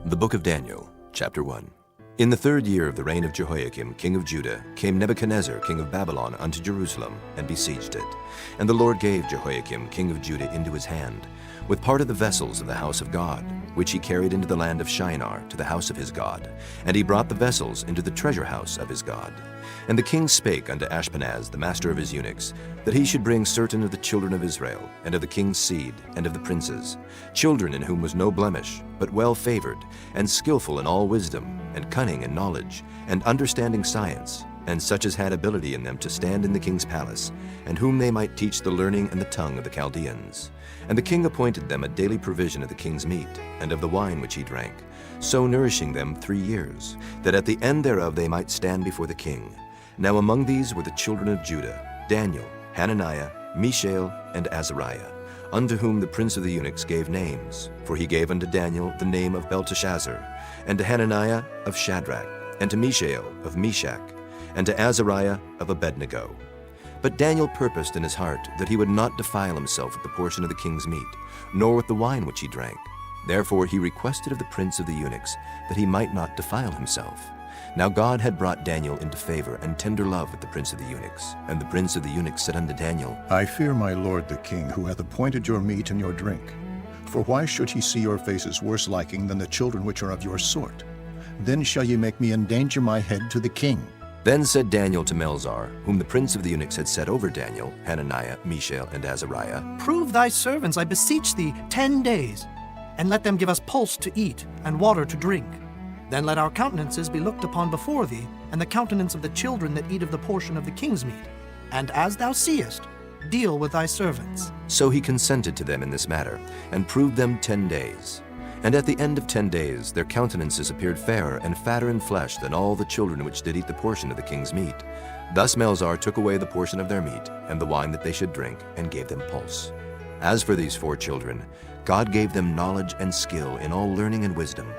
The Book of Daniel, Chapter 1. In the 3rd year of the reign of Jehoiakim, king of Judah, came Nebuchadnezzar, king of Babylon, unto Jerusalem, and besieged it. And the Lord gave Jehoiakim, king of Judah, into his hand, with part of the vessels of the house of God, which he carried into the land of Shinar, to the house of his God. And he brought the vessels into the treasure house of his God. And the king spake unto Ashpenaz, the master of his eunuchs, that he should bring certain of the children of Israel, and of the king's seed, and of the princes, children in whom was no blemish, but well favored, and skillful in all wisdom, and cunning in knowledge, and understanding science, and such as had ability in them to stand in the king's palace, and whom they might teach the learning and the tongue of the Chaldeans. And the king appointed them a daily provision of the king's meat, and of the wine which he drank, so nourishing them 3 years, that at the end thereof they might stand before the king. Now among these were the children of Judah, Daniel, Hananiah, Mishael, and Azariah, unto whom the prince of the eunuchs gave names. For he gave unto Daniel the name of Belteshazzar, and to Hananiah of Shadrach, and to Mishael of Meshach, and to Azariah of Abednego. But Daniel purposed in his heart that he would not defile himself with the portion of the king's meat, nor with the wine which he drank. Therefore he requested of the prince of the eunuchs that he might not defile himself. Now God had brought Daniel into favor and tender love with the prince of the eunuchs. And the prince of the eunuchs said unto Daniel, I fear my lord the king, who hath appointed your meat and your drink. For why should he see your faces worse liking than the children which are of your sort? Then shall ye make me endanger my head to the king. Then said Daniel to Melzar, whom the prince of the eunuchs had set over Daniel, Hananiah, Mishael, and Azariah, Prove thy servants, I beseech thee, 10 days, and let them give us pulse to eat and water to drink. Then let our countenances be looked upon before thee, and the countenance of the children that eat of the portion of the king's meat. And as thou seest, deal with thy servants. So he consented to them in this matter, and proved them 10 days. And at the end of 10 days their countenances appeared fairer and fatter in flesh than all the children which did eat the portion of the king's meat. Thus Melzar took away the portion of their meat, and the wine that they should drink, and gave them pulse. As for these 4 children, God gave them knowledge and skill in all learning and wisdom.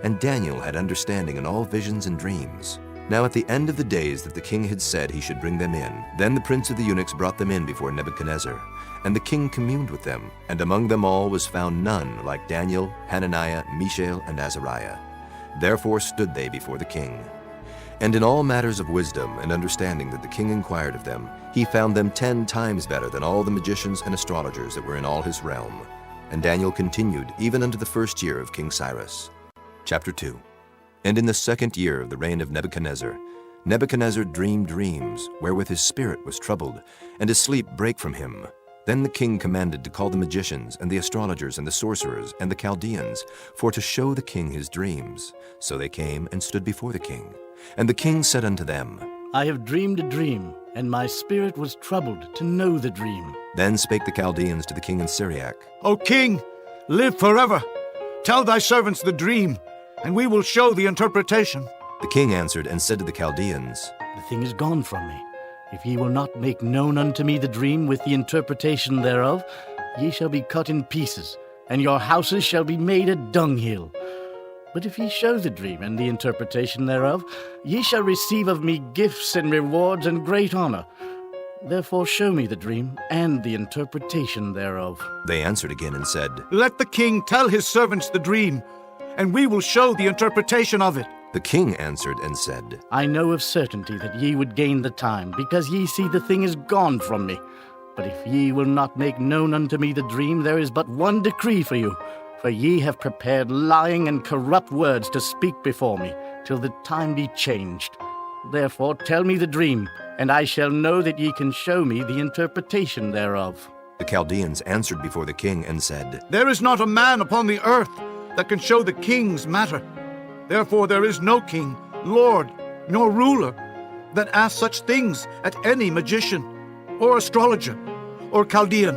And Daniel had understanding in all visions and dreams. Now at the end of the days that the king had said he should bring them in, then the prince of the eunuchs brought them in before Nebuchadnezzar. And the king communed with them, and among them all was found none like Daniel, Hananiah, Mishael, and Azariah. Therefore stood they before the king. And in all matters of wisdom and understanding that the king inquired of them, he found them 10 times better than all the magicians and astrologers that were in all his realm. And Daniel continued even unto the 1st year of King Cyrus. Chapter 2. And in the 2nd year of the reign of Nebuchadnezzar, Nebuchadnezzar dreamed dreams, wherewith his spirit was troubled, and his sleep brake from him. Then the king commanded to call the magicians, and the astrologers, and the sorcerers, and the Chaldeans, for to show the king his dreams. So they came and stood before the king. And the king said unto them, I have dreamed a dream, and my spirit was troubled to know the dream. Then spake the Chaldeans to the king in Syriac, O king, live forever. Tell thy servants the dream, and we will show the interpretation. The king answered and said to the Chaldeans, The thing is gone from me. If ye will not make known unto me the dream with the interpretation thereof, ye shall be cut in pieces, and your houses shall be made a dunghill. But if ye show the dream and the interpretation thereof, ye shall receive of me gifts and rewards and great honor. Therefore show me the dream and the interpretation thereof. They answered again and said, Let the king tell his servants the dream, and we will show the interpretation of it. The king answered and said, I know of certainty that ye would gain the time, because ye see the thing is gone from me. But if ye will not make known unto me the dream, there is but one decree for you. For ye have prepared lying and corrupt words to speak before me, till the time be changed. Therefore tell me the dream, and I shall know that ye can show me the interpretation thereof. The Chaldeans answered before the king and said, There is not a man upon the earth that can show the king's matter. Therefore there is no king, lord, nor ruler that asks such things at any magician, or astrologer, or Chaldean.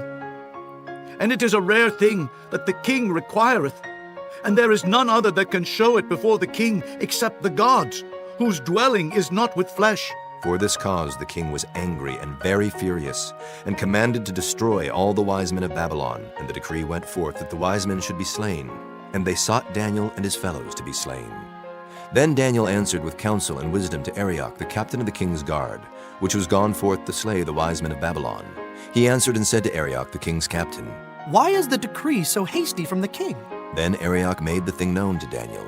And it is a rare thing that the king requireth, and there is none other that can show it before the king except the gods, whose dwelling is not with flesh. For this cause the king was angry and very furious, and commanded to destroy all the wise men of Babylon. And the decree went forth that the wise men should be slain. And they sought Daniel and his fellows to be slain. Then Daniel answered with counsel and wisdom to Arioch, the captain of the king's guard, which was gone forth to slay the wise men of Babylon. He answered and said to Arioch, the king's captain, Why is the decree so hasty from the king? Then Arioch made the thing known to Daniel.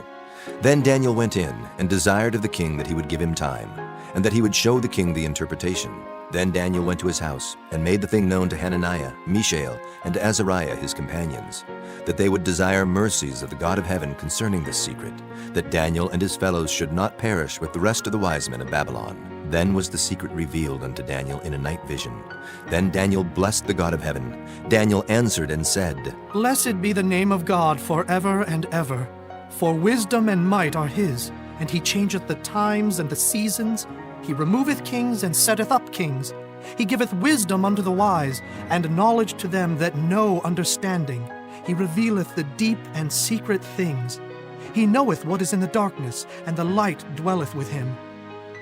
Then Daniel went in and desired of the king that he would give him time, and that he would show the king the interpretation. Then Daniel went to his house and made the thing known to Hananiah, Mishael, and to Azariah his companions, that they would desire mercies of the God of heaven concerning this secret, that Daniel and his fellows should not perish with the rest of the wise men of Babylon. Then was the secret revealed unto Daniel in a night vision. Then Daniel blessed the God of heaven. Daniel answered and said, Blessed be the name of God forever and ever. For wisdom and might are his, and he changeth the times and the seasons. He removeth kings and setteth up kings. He giveth wisdom unto the wise, and knowledge to them that know understanding. He revealeth the deep and secret things. He knoweth what is in the darkness, and the light dwelleth with him.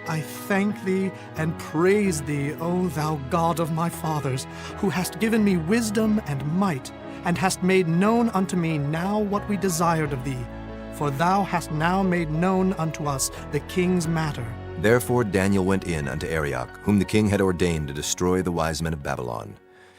I thank thee and praise thee, O thou God of my fathers, who hast given me wisdom and might, and hast made known unto me now what we desired of thee. For thou hast now made known unto us the king's matter. Therefore Daniel went in unto Arioch, whom the king had ordained to destroy the wise men of Babylon.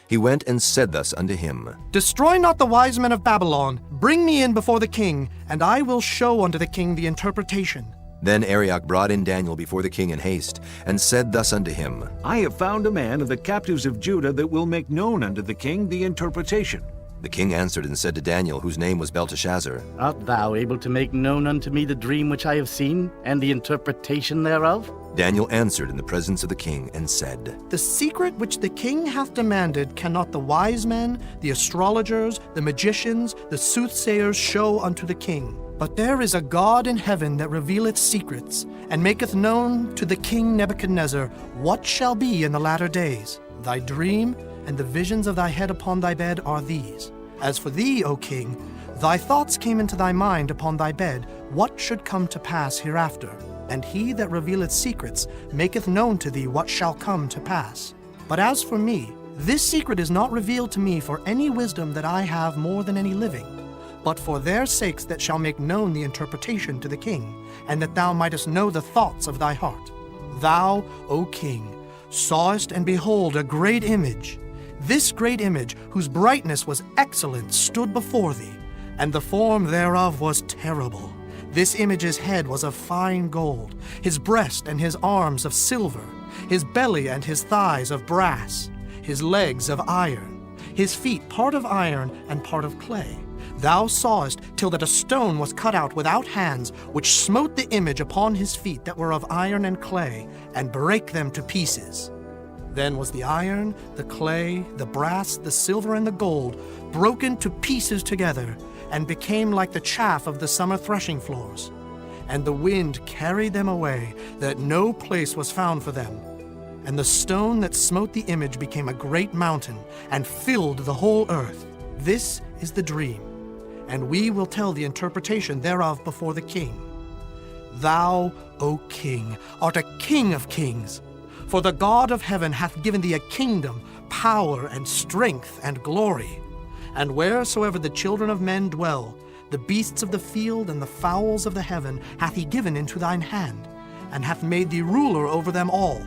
He went and said thus unto him, Destroy not the wise men of Babylon. Bring me in before the king, and I will show unto the king the interpretation. Then Arioch brought in Daniel before the king in haste, and said thus unto him, I have found a man of the captives of Judah that will make known unto the king the interpretation. The king answered and said to Daniel, whose name was Belteshazzar, Art thou able to make known unto me the dream which I have seen, and the interpretation thereof? Daniel answered in the presence of the king and said, The secret which the king hath demanded cannot the wise men, the astrologers, the magicians, the soothsayers show unto the king. But there is a God in heaven that revealeth secrets, and maketh known to the king Nebuchadnezzar what shall be in the latter days. Thy dream and the visions of thy head upon thy bed are these. As for thee, O king, thy thoughts came into thy mind upon thy bed, what should come to pass hereafter. And he that revealeth secrets maketh known to thee what shall come to pass. But as for me, this secret is not revealed to me for any wisdom that I have more than any living, but for their sakes that shall make known the interpretation to the king, and that thou mightest know the thoughts of thy heart. Thou, O king, sawest and behold a great image. This great image, whose brightness was excellent, stood before thee, and the form thereof was terrible. This image's head was of fine gold, his breast and his arms of silver, his belly and his thighs of brass, his legs of iron, his feet part of iron and part of clay. Thou sawest till that a stone was cut out without hands, which smote the image upon his feet that were of iron and clay, and brake them to pieces. Then was the iron, the clay, the brass, the silver, and the gold broken to pieces together, and became like the chaff of the summer threshing floors. And the wind carried them away, that no place was found for them. And the stone that smote the image became a great mountain, and filled the whole earth. This is the dream, and we will tell the interpretation thereof before the king. Thou, O king, art a king of kings. For the God of heaven hath given thee a kingdom, power, and strength, and glory. And wheresoever the children of men dwell, the beasts of the field and the fowls of the heaven hath he given into thine hand, and hath made thee ruler over them all.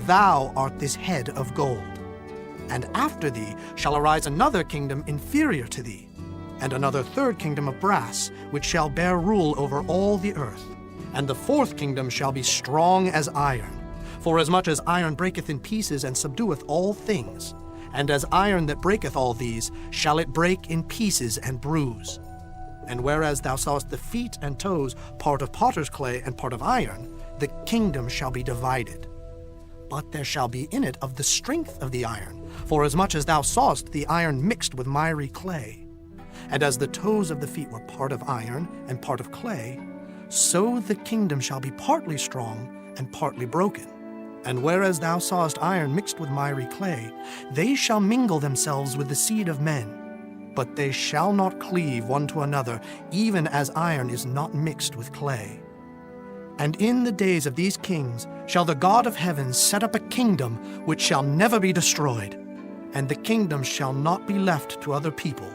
Thou art this head of gold. And after thee shall arise another kingdom inferior to thee, and another third kingdom of brass, which shall bear rule over all the earth. And the fourth kingdom shall be strong as iron. For as much as iron breaketh in pieces and subdueth all things, and as iron that breaketh all these, shall it break in pieces and bruise. And whereas thou sawest the feet and toes, part of potter's clay and part of iron, the kingdom shall be divided. But there shall be in it of the strength of the iron, for as much as thou sawest the iron mixed with miry clay. And as the toes of the feet were part of iron and part of clay, so the kingdom shall be partly strong and partly broken. And whereas thou sawest iron mixed with miry clay, they shall mingle themselves with the seed of men. But they shall not cleave one to another, even as iron is not mixed with clay. And in the days of these kings shall the God of heaven set up a kingdom which shall never be destroyed. And the kingdom shall not be left to other people,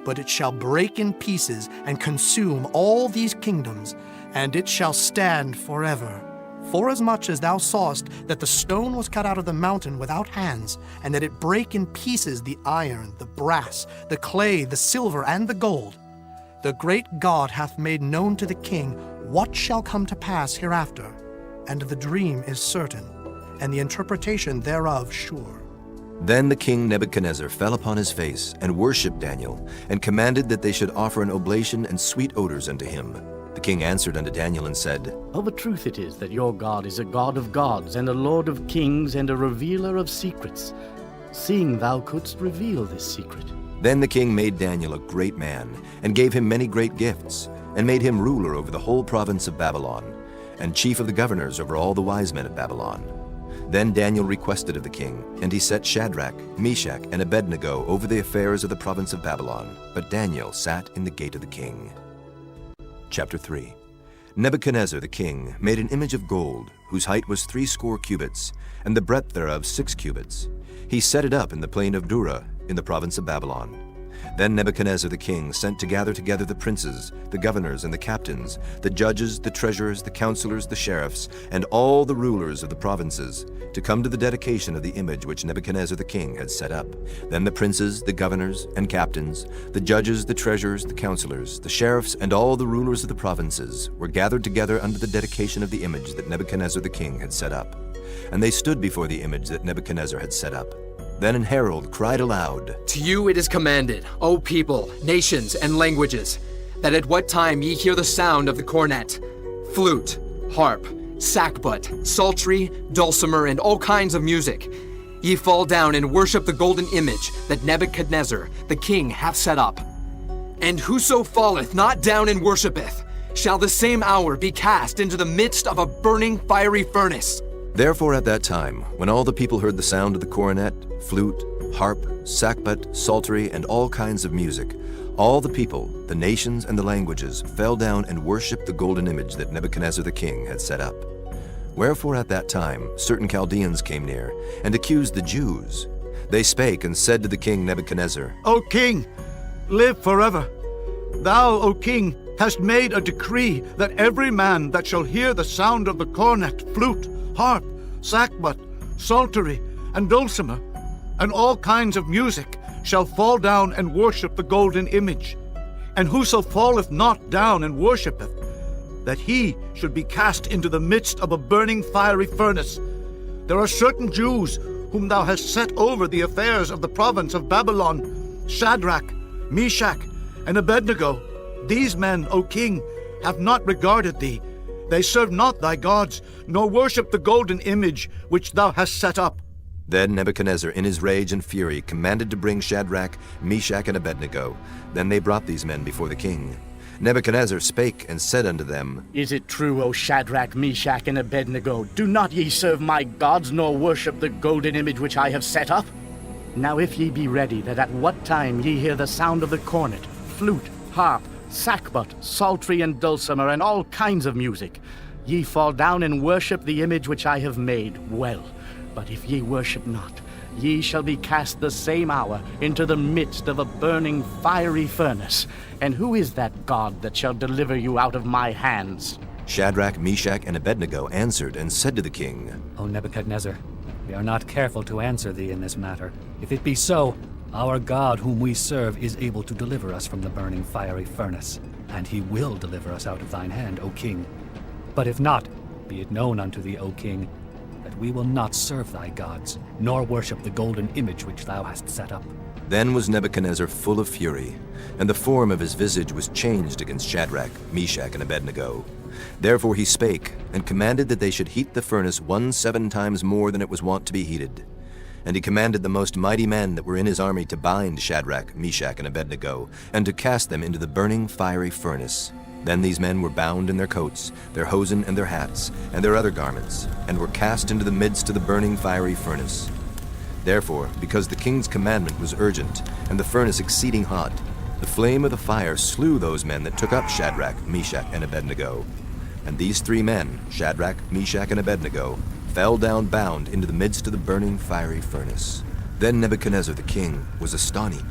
but it shall break in pieces and consume all these kingdoms, and it shall stand forever. Forasmuch as thou sawest that the stone was cut out of the mountain without hands, and that it brake in pieces the iron, the brass, the clay, the silver, and the gold, The great God hath made known to the king what shall come to pass hereafter, and the dream is certain, and the interpretation thereof sure. Then the king Nebuchadnezzar fell upon his face and worshipped Daniel, and commanded that they should offer an oblation and sweet odors unto him. The king answered unto Daniel and said, Of a truth it is that your God is a God of gods, and a Lord of kings, and a revealer of secrets, seeing thou couldst reveal this secret. Then the king made Daniel a great man, and gave him many great gifts, and made him ruler over the whole province of Babylon, and chief of the governors over all the wise men of Babylon. Then Daniel requested of the king, and he set Shadrach, Meshach, and Abednego over the affairs of the province of Babylon. But Daniel sat in the gate of the king. Chapter 3. Nebuchadnezzar the king made an image of gold, whose height was 80 cubits, and the breadth thereof 6 cubits. He set it up in the plain of Dura, in the province of Babylon. Then Nebuchadnezzar the king sent to gather together the princes, the governors, and the captains, the judges, the treasurers, the counselors, the sheriffs, and all the rulers of the provinces, to come to the dedication of the image which Nebuchadnezzar the king had set up. Then the princes, the governors, and captains, the judges, the treasurers, the counselors, the sheriffs, and all the rulers of the provinces were gathered together under the dedication of the image that Nebuchadnezzar the king had set up. And they stood before the image that Nebuchadnezzar had set up. Then an herald cried aloud, To you it is commanded, O people, nations, and languages, that at what time ye hear the sound of the cornet, flute, harp, sackbut, psaltery, dulcimer, and all kinds of music, ye fall down and worship the golden image that Nebuchadnezzar the king hath set up. And whoso falleth not down and worshipeth, shall the same hour be cast into the midst of a burning fiery furnace. Therefore at that time, when all the people heard the sound of the cornet, flute, harp, sackbut, psaltery, and all kinds of music, all the people, the nations, and the languages fell down and worshipped the golden image that Nebuchadnezzar the king had set up. Wherefore at that time certain Chaldeans came near, and accused the Jews. They spake and said to the king Nebuchadnezzar, O king, live forever. Thou, O king, hast made a decree that every man that shall hear the sound of the cornet, flute, harp, sackbut, psaltery, and dulcimer, and all kinds of music, shall fall down and worship the golden image. And whoso falleth not down and worshipeth, that he should be cast into the midst of a burning fiery furnace. There are certain Jews whom thou hast set over the affairs of the province of Babylon, Shadrach, Meshach, and Abednego. These men, O king, have not regarded thee. They serve not thy gods, nor worship the golden image which thou hast set up. Then Nebuchadnezzar in his rage and fury commanded to bring Shadrach, Meshach, and Abednego. Then they brought these men before the king. Nebuchadnezzar spake and said unto them, Is it true, O Shadrach, Meshach, and Abednego? Do not ye serve my gods, nor worship the golden image which I have set up? Now if ye be ready, that at what time ye hear the sound of the cornet, flute, harp, sackbut, psaltery, and dulcimer, and all kinds of music, ye fall down and worship the image which I have made, well. But if ye worship not, ye shall be cast the same hour into the midst of a burning fiery furnace. And who is that God that shall deliver you out of my hands? Shadrach, Meshach, and Abednego answered and said to the king, O Nebuchadnezzar, we are not careful to answer thee in this matter. If it be so, our God whom we serve is able to deliver us from the burning fiery furnace, and he will deliver us out of thine hand, O king. But if not, be it known unto thee, O king, that we will not serve thy gods, nor worship the golden image which thou hast set up. Then was Nebuchadnezzar full of fury, and the form of his visage was changed against Shadrach, Meshach, and Abednego. Therefore he spake, and commanded that they should heat the furnace 17 times more than it was wont to be heated. And he commanded the most mighty men that were in his army to bind Shadrach, Meshach, and Abednego, and to cast them into the burning fiery furnace. Then these men were bound in their coats, their hosen, and their hats, and their other garments, and were cast into the midst of the burning fiery furnace. Therefore, because the king's commandment was urgent, and the furnace exceeding hot, the flame of the fire slew those men that took up Shadrach, Meshach, and Abednego. And these 3 men, Shadrach, Meshach, and Abednego, fell down bound into the midst of the burning fiery furnace. Then Nebuchadnezzar the king was astonished,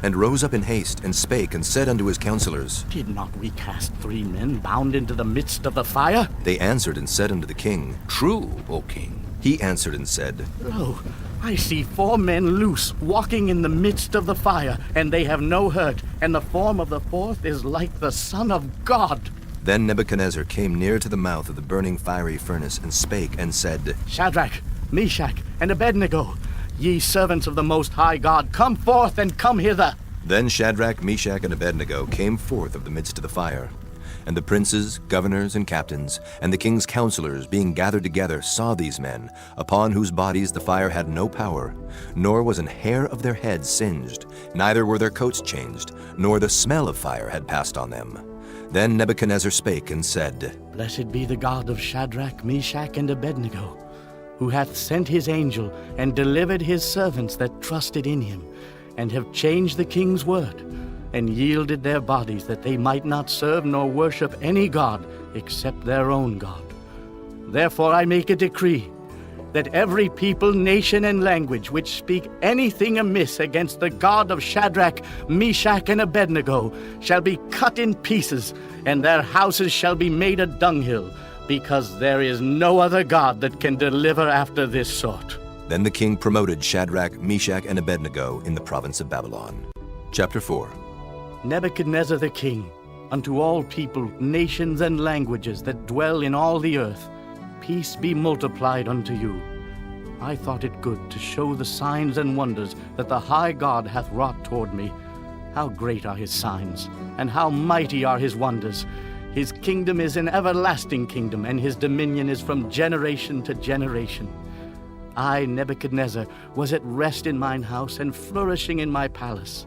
and rose up in haste, and spake, and said unto his counselors, Did not we cast 3 men bound into the midst of the fire? They answered and said unto the king, True, O king. He answered and said, Lo, I see 4 men loose, walking in the midst of the fire, and they have no hurt, and the form of the 4th is like the Son of God. Then Nebuchadnezzar came near to the mouth of the burning fiery furnace and spake and said, Shadrach, Meshach, and Abednego, ye servants of the Most High God, come forth and come hither. Then Shadrach, Meshach, and Abednego came forth of the midst of the fire. And the princes, governors, and captains, and the king's counselors, being gathered together, saw these men, upon whose bodies the fire had no power, nor was an hair of their heads singed, neither were their coats changed, nor the smell of fire had passed on them. Then Nebuchadnezzar spake and said, Blessed be the God of Shadrach, Meshach, and Abednego, who hath sent his angel and delivered his servants that trusted in him, and have changed the king's word, and yielded their bodies that they might not serve nor worship any god except their own God. Therefore I make a decree that every people, nation, and language which speak anything amiss against the God of Shadrach, Meshach, and Abednego shall be cut in pieces, and their houses shall be made a dunghill, because there is no other God that can deliver after this sort. Then the king promoted Shadrach, Meshach, and Abednego in the province of Babylon. Chapter 4. Nebuchadnezzar the king, unto all people, nations, and languages that dwell in all the earth, peace be multiplied unto you. I thought it good to show the signs and wonders that the high God hath wrought toward me. How great are his signs, and how mighty are his wonders! His kingdom is an everlasting kingdom, and his dominion is from generation to generation. I, Nebuchadnezzar, was at rest in mine house, and flourishing in my palace.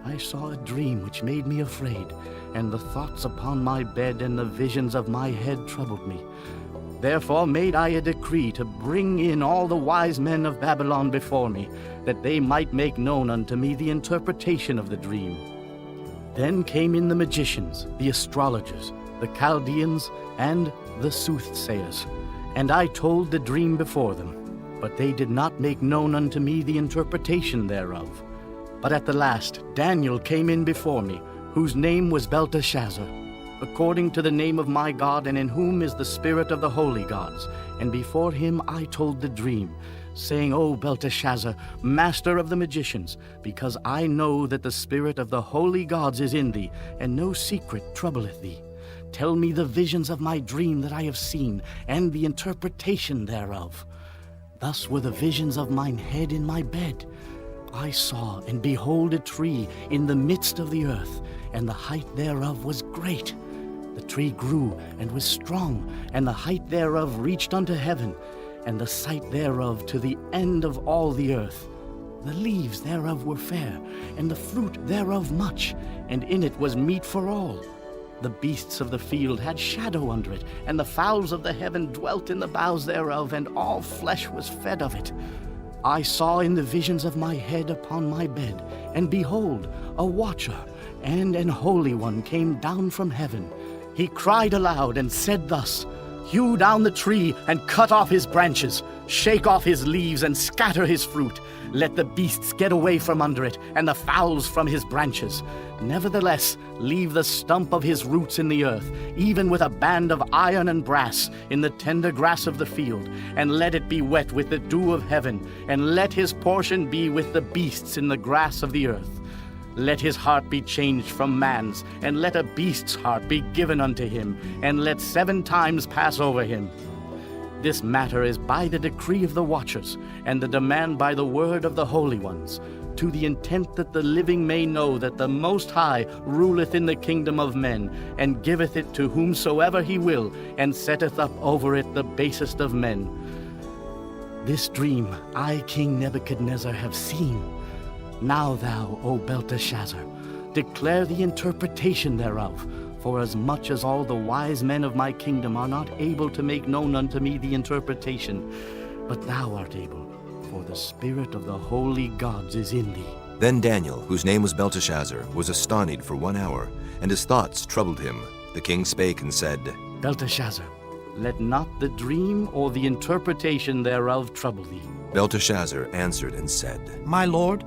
I saw a dream which made me afraid, and the thoughts upon my bed and the visions of my head troubled me. Therefore made I a decree to bring in all the wise men of Babylon before me, that they might make known unto me the interpretation of the dream. Then came in the magicians, the astrologers, the Chaldeans, and the soothsayers, and I told the dream before them, but they did not make known unto me the interpretation thereof. But at the last Daniel came in before me, whose name was Belteshazzar, according to the name of my God, and in whom is the spirit of the holy gods. And before him I told the dream, saying, O Belteshazzar, master of the magicians, because I know that the spirit of the holy gods is in thee, and no secret troubleth thee. Tell me the visions of my dream that I have seen, and the interpretation thereof. Thus were the visions of mine head in my bed. I saw, and behold, a tree in the midst of the earth, and the height thereof was great. The tree grew and was strong, and the height thereof reached unto heaven, and the sight thereof to the end of all the earth. The leaves thereof were fair, and the fruit thereof much, and in it was meat for all. The beasts of the field had shadow under it, and the fowls of the heaven dwelt in the boughs thereof, and all flesh was fed of it. I saw in the visions of my head upon my bed, and behold, a watcher and an holy one came down from heaven. He cried aloud and said thus, Hew down the tree and cut off his branches, shake off his leaves and scatter his fruit. Let the beasts get away from under it, and the fowls from his branches. Nevertheless, leave the stump of his roots in the earth, even with a band of iron and brass in the tender grass of the field, and let it be wet with the dew of heaven, and let his portion be with the beasts in the grass of the earth. Let his heart be changed from man's, and let a beast's heart be given unto him, and let 7 times pass over him. This matter is by the decree of the watchers, and the demand by the word of the holy ones, to the intent that the living may know that the Most High ruleth in the kingdom of men, and giveth it to whomsoever he will, and setteth up over it the basest of men. This dream I, King Nebuchadnezzar, have seen. Now thou, O Belteshazzar, declare the interpretation thereof, for as much as all the wise men of my kingdom are not able to make known unto me the interpretation, but thou art able, for the spirit of the holy gods is in thee. Then Daniel, whose name was Belteshazzar, was astonied for 1 hour, and his thoughts troubled him. The king spake and said, Belteshazzar, let not the dream or the interpretation thereof trouble thee. Belteshazzar answered and said, My lord,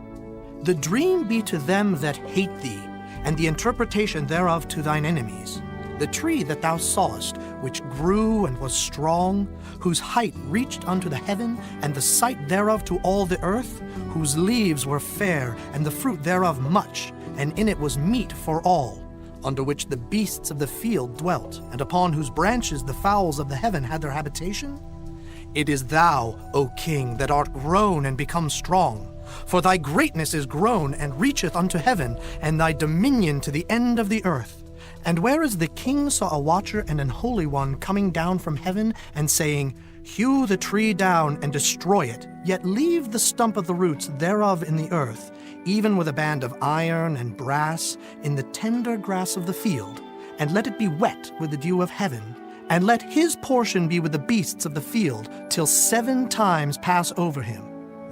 the dream be to them that hate thee, and the interpretation thereof to thine enemies. The tree that thou sawest, which grew and was strong, whose height reached unto the heaven, and the sight thereof to all the earth, whose leaves were fair, and the fruit thereof much, and in it was meat for all, under which the beasts of the field dwelt, and upon whose branches the fowls of the heaven had their habitation? It is thou, O king, that art grown and become strong. For thy greatness is grown and reacheth unto heaven, and thy dominion to the end of the earth. And whereas the king saw a watcher and an holy one coming down from heaven, and saying, Hew the tree down and destroy it, yet leave the stump of the roots thereof in the earth, even with a band of iron and brass, in the tender grass of the field, and let it be wet with the dew of heaven, and let his portion be with the beasts of the field, till 7 times pass over him.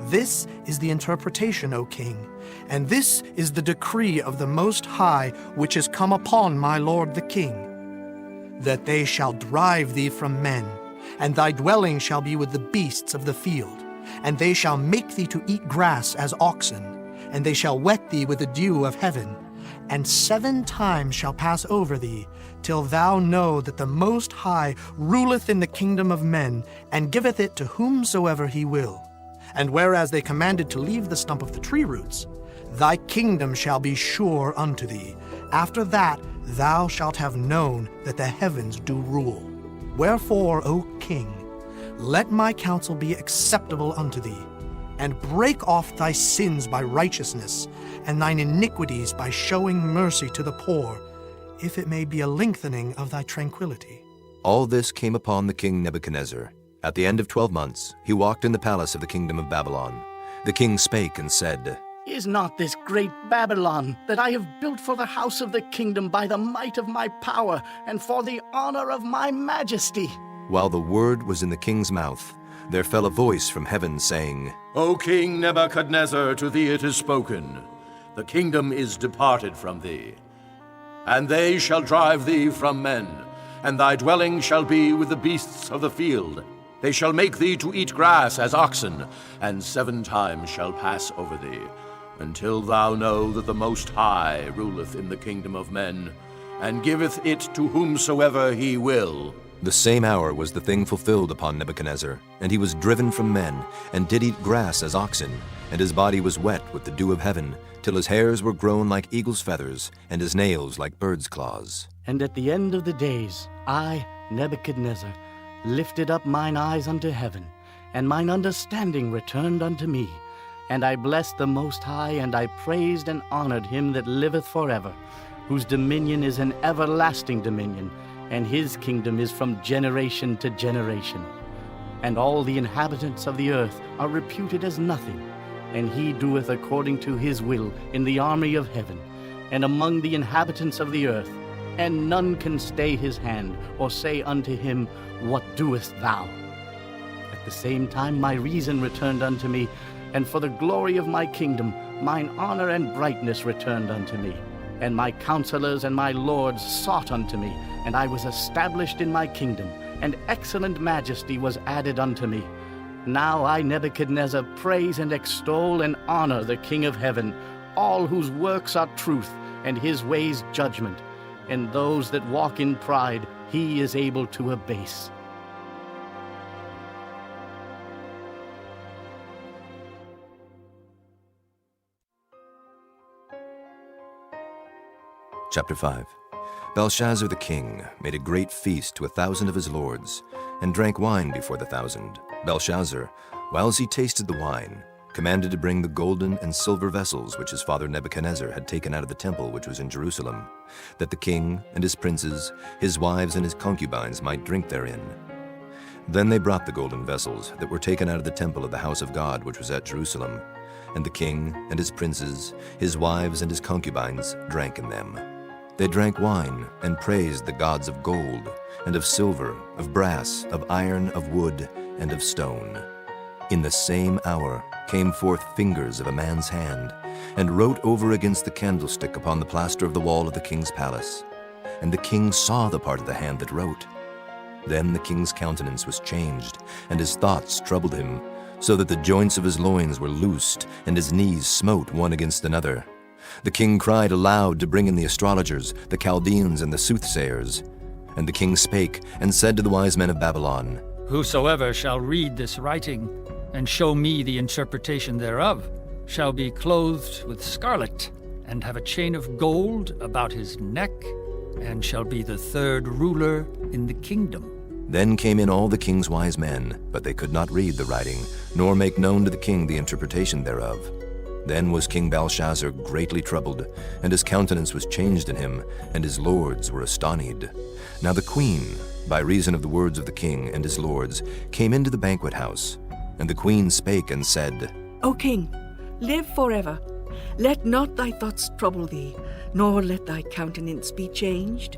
This is the interpretation, O king, and this is the decree of the Most High, which is come upon my lord the king, that they shall drive thee from men, and thy dwelling shall be with the beasts of the field, and they shall make thee to eat grass as oxen, and they shall wet thee with the dew of heaven, and 7 times shall pass over thee, till thou know that the Most High ruleth in the kingdom of men, and giveth it to whomsoever he will. And whereas they commanded to leave the stump of the tree roots, thy kingdom shall be sure unto thee. After that thou shalt have known that the heavens do rule. Wherefore, O king, let my counsel be acceptable unto thee, and break off thy sins by righteousness, and thine iniquities by showing mercy to the poor, if it may be a lengthening of thy tranquility. All this came upon the king Nebuchadnezzar. At the end of 12 months, he walked in the palace of the kingdom of Babylon. The king spake and said, Is not this great Babylon, that I have built for the house of the kingdom by the might of my power, and for the honor of my majesty? While the word was in the king's mouth, there fell a voice from heaven, saying, O King Nebuchadnezzar, to thee it is spoken, the kingdom is departed from thee. And they shall drive thee from men, and thy dwelling shall be with the beasts of the field. They shall make thee to eat grass as oxen, and 7 times shall pass over thee, until thou know that the Most High ruleth in the kingdom of men, and giveth it to whomsoever he will. The same hour was the thing fulfilled upon Nebuchadnezzar, and he was driven from men, and did eat grass as oxen, and his body was wet with the dew of heaven, till his hairs were grown like eagle's feathers, and his nails like bird's claws. And at the end of the days, I, Nebuchadnezzar, lifted up mine eyes unto heaven, and mine understanding returned unto me. And I blessed the Most High, and I praised and honored him that liveth forever, whose dominion is an everlasting dominion, and his kingdom is from generation to generation. And all the inhabitants of the earth are reputed as nothing, and he doeth according to his will in the army of heaven, and among the inhabitants of the earth, and none can stay his hand, or say unto him, What doest thou? At the same time my reason returned unto me, and for the glory of my kingdom mine honor and brightness returned unto me. And my counselors and my lords sought unto me, and I was established in my kingdom, and excellent majesty was added unto me. Now I, Nebuchadnezzar, praise and extol and honor the King of heaven, all whose works are truth, and his ways judgment. And those that walk in pride he is able to abase. Chapter 5. Belshazzar the king made a great feast to 1,000 of his lords, and drank wine before the 1,000. Belshazzar, whiles he tasted the wine, commanded to bring the golden and silver vessels which his father Nebuchadnezzar had taken out of the temple which was in Jerusalem, that the king and his princes, his wives and his concubines might drink therein. Then they brought the golden vessels that were taken out of the temple of the house of God which was at Jerusalem, and the king and his princes, his wives and his concubines drank in them. They drank wine and praised the gods of gold, and of silver, of brass, of iron, of wood, and of stone. In the same hour came forth fingers of a man's hand, and wrote over against the candlestick upon the plaster of the wall of the king's palace. And the king saw the part of the hand that wrote. Then the king's countenance was changed, and his thoughts troubled him, so that the joints of his loins were loosed, and his knees smote one against another. The king cried aloud to bring in the astrologers, the Chaldeans, and the soothsayers. And the king spake, and said to the wise men of Babylon, Whosoever shall read this writing, and show me the interpretation thereof, shall be clothed with scarlet, and have a chain of gold about his neck, and shall be the third ruler in the kingdom. Then came in all the king's wise men, but they could not read the writing, nor make known to the king the interpretation thereof. Then was King Belshazzar greatly troubled, and his countenance was changed in him, and his lords were astonied. Now the queen, by reason of the words of the king and his lords, came into the banquet house. And the queen spake and said, O king, live forever. Let not thy thoughts trouble thee, nor let thy countenance be changed.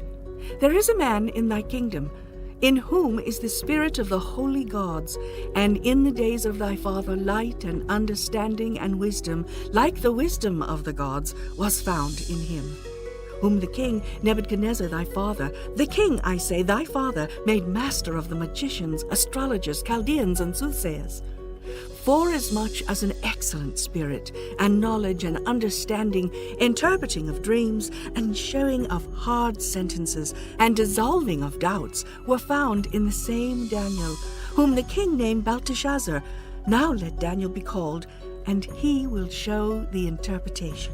There is a man in thy kingdom, in whom is the spirit of the holy gods, and in the days of thy father light and understanding and wisdom, like the wisdom of the gods, was found in him, whom the king Nebuchadnezzar thy father, the king, I say, thy father, made master of the magicians, astrologers, Chaldeans, and soothsayers. Forasmuch as an excellent spirit, and knowledge and understanding, interpreting of dreams, and showing of hard sentences, and dissolving of doubts, were found in the same Daniel, whom the king named Belteshazzar. Now let Daniel be called, and he will show the interpretation.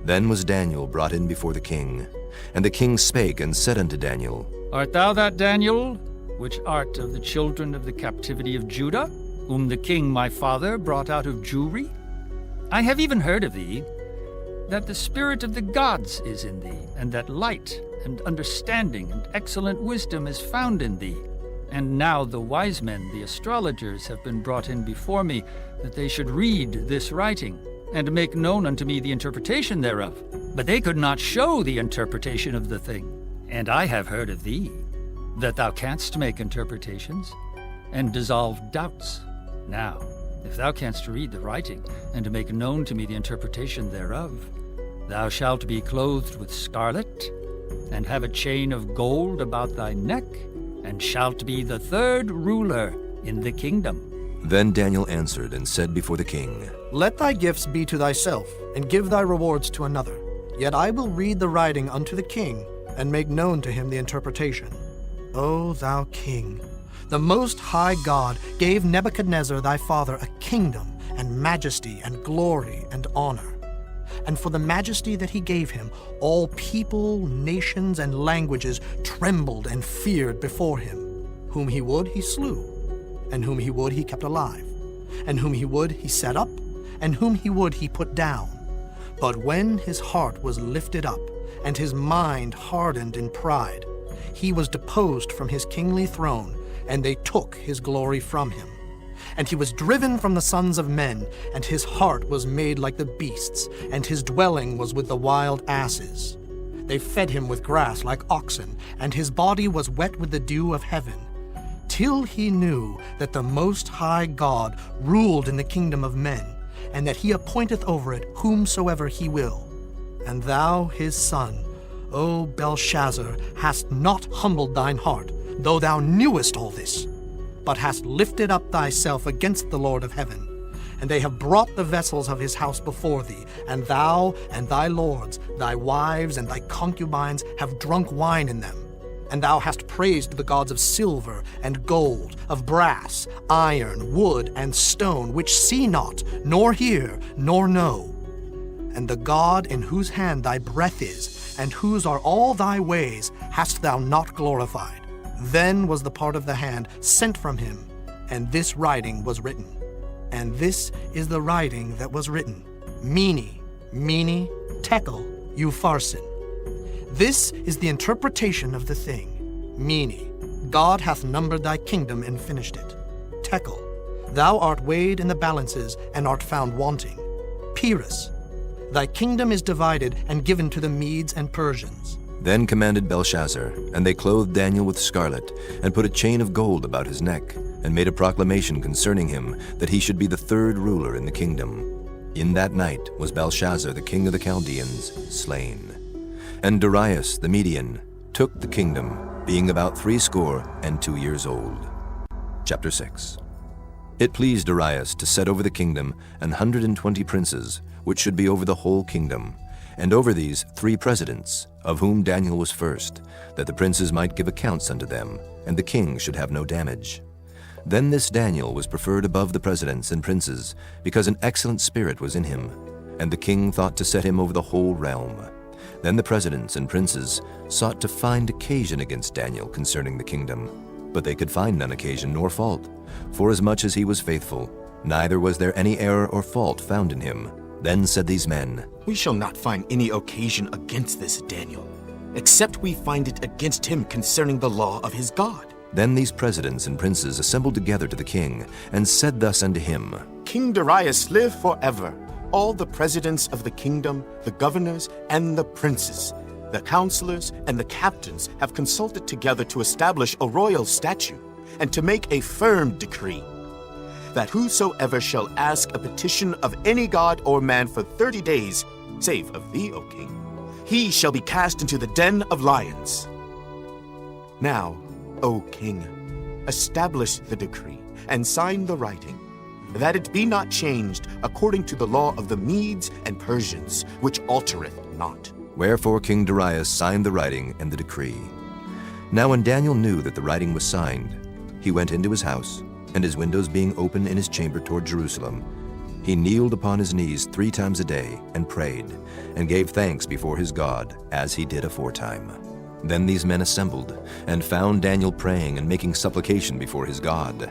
Then was Daniel brought in before the king. And the king spake and said unto Daniel, Art thou that Daniel, which art of the children of the captivity of Judah, whom the king my father brought out of Jewry? I have even heard of thee, that the spirit of the gods is in thee, and that light and understanding and excellent wisdom is found in thee. And now the wise men, the astrologers, have been brought in before me, that they should read this writing, and make known unto me the interpretation thereof. But they could not show the interpretation of the thing. And I have heard of thee, that thou canst make interpretations, and dissolve doubts. Now, if thou canst read the writing, and make known to me the interpretation thereof, thou shalt be clothed with scarlet, and have a chain of gold about thy neck, and shalt be the third ruler in the kingdom. Then Daniel answered and said before the king, Let thy gifts be to thyself, and give thy rewards to another. Yet I will read the writing unto the king, and make known to him the interpretation. O thou king, the Most High God gave Nebuchadnezzar thy father a kingdom, and majesty, and glory, and honor. And for the majesty that he gave him, all people, nations, and languages trembled and feared before him. Whom he would, he slew, and whom he would, he kept alive, and whom he would, he set up, and whom he would, he put down. But when his heart was lifted up, and his mind hardened in pride, he was deposed from his kingly throne, and they took his glory from him. And he was driven from the sons of men, and his heart was made like the beasts, and his dwelling was with the wild asses. They fed him with grass like oxen, and his body was wet with the dew of heaven, till he knew that the Most High God ruled in the kingdom of men, and that he appointeth over it whomsoever he will. And thou, his son, O Belshazzar, hast not humbled thine heart, though thou knewest all this, but hast lifted up thyself against the Lord of heaven. And they have brought the vessels of his house before thee, and thou and thy lords, thy wives and thy concubines have drunk wine in them. And thou hast praised the gods of silver and gold, of brass, iron, wood, and stone, which see not, nor hear, nor know. And the God in whose hand thy breath is, and whose are all thy ways, hast thou not glorified. Then was the part of the hand sent from him, and this writing was written. And this is the writing that was written. Mene, Mene, Tekel, Upharsin. This is the interpretation of the thing. Mene, God hath numbered thy kingdom and finished it. Tekel, thou art weighed in the balances and art found wanting. Peres, thy kingdom is divided and given to the Medes and Persians. Then commanded Belshazzar, and they clothed Daniel with scarlet, and put a chain of gold about his neck, and made a proclamation concerning him, that he should be the third ruler in the kingdom. In that night was Belshazzar the king of the Chaldeans slain. And Darius the Median took the kingdom, being about 62 years old. Chapter 6. It pleased Darius to set over the kingdom 120 princes, which should be over the whole kingdom, and over these 3 presidents, of whom Daniel was first, that the princes might give accounts unto them, and the king should have no damage. Then this Daniel was preferred above the presidents and princes, because an excellent spirit was in him, and the king thought to set him over the whole realm. Then the presidents and princes sought to find occasion against Daniel concerning the kingdom, but they could find none occasion nor fault, forasmuch as he was faithful, neither was there any error or fault found in him. Then said these men, We shall not find any occasion against this Daniel, except we find it against him concerning the law of his God. Then these presidents and princes assembled together to the king, and said thus unto him, King Darius, live forever. All the presidents of the kingdom, the governors, and the princes, the counselors, and the captains have consulted together to establish a royal statute, and to make a firm decree, that whosoever shall ask a petition of any god or man for 30 days, save of thee, O king, he shall be cast into the den of lions. Now, O king, establish the decree, and sign the writing, that it be not changed according to the law of the Medes and Persians, which altereth not. Wherefore King Darius signed the writing and the decree. Now when Daniel knew that the writing was signed, he went into his house, and his windows being open in his chamber toward Jerusalem, he kneeled upon his knees 3 times a day, and prayed, and gave thanks before his God, as he did aforetime. Then these men assembled, and found Daniel praying and making supplication before his God.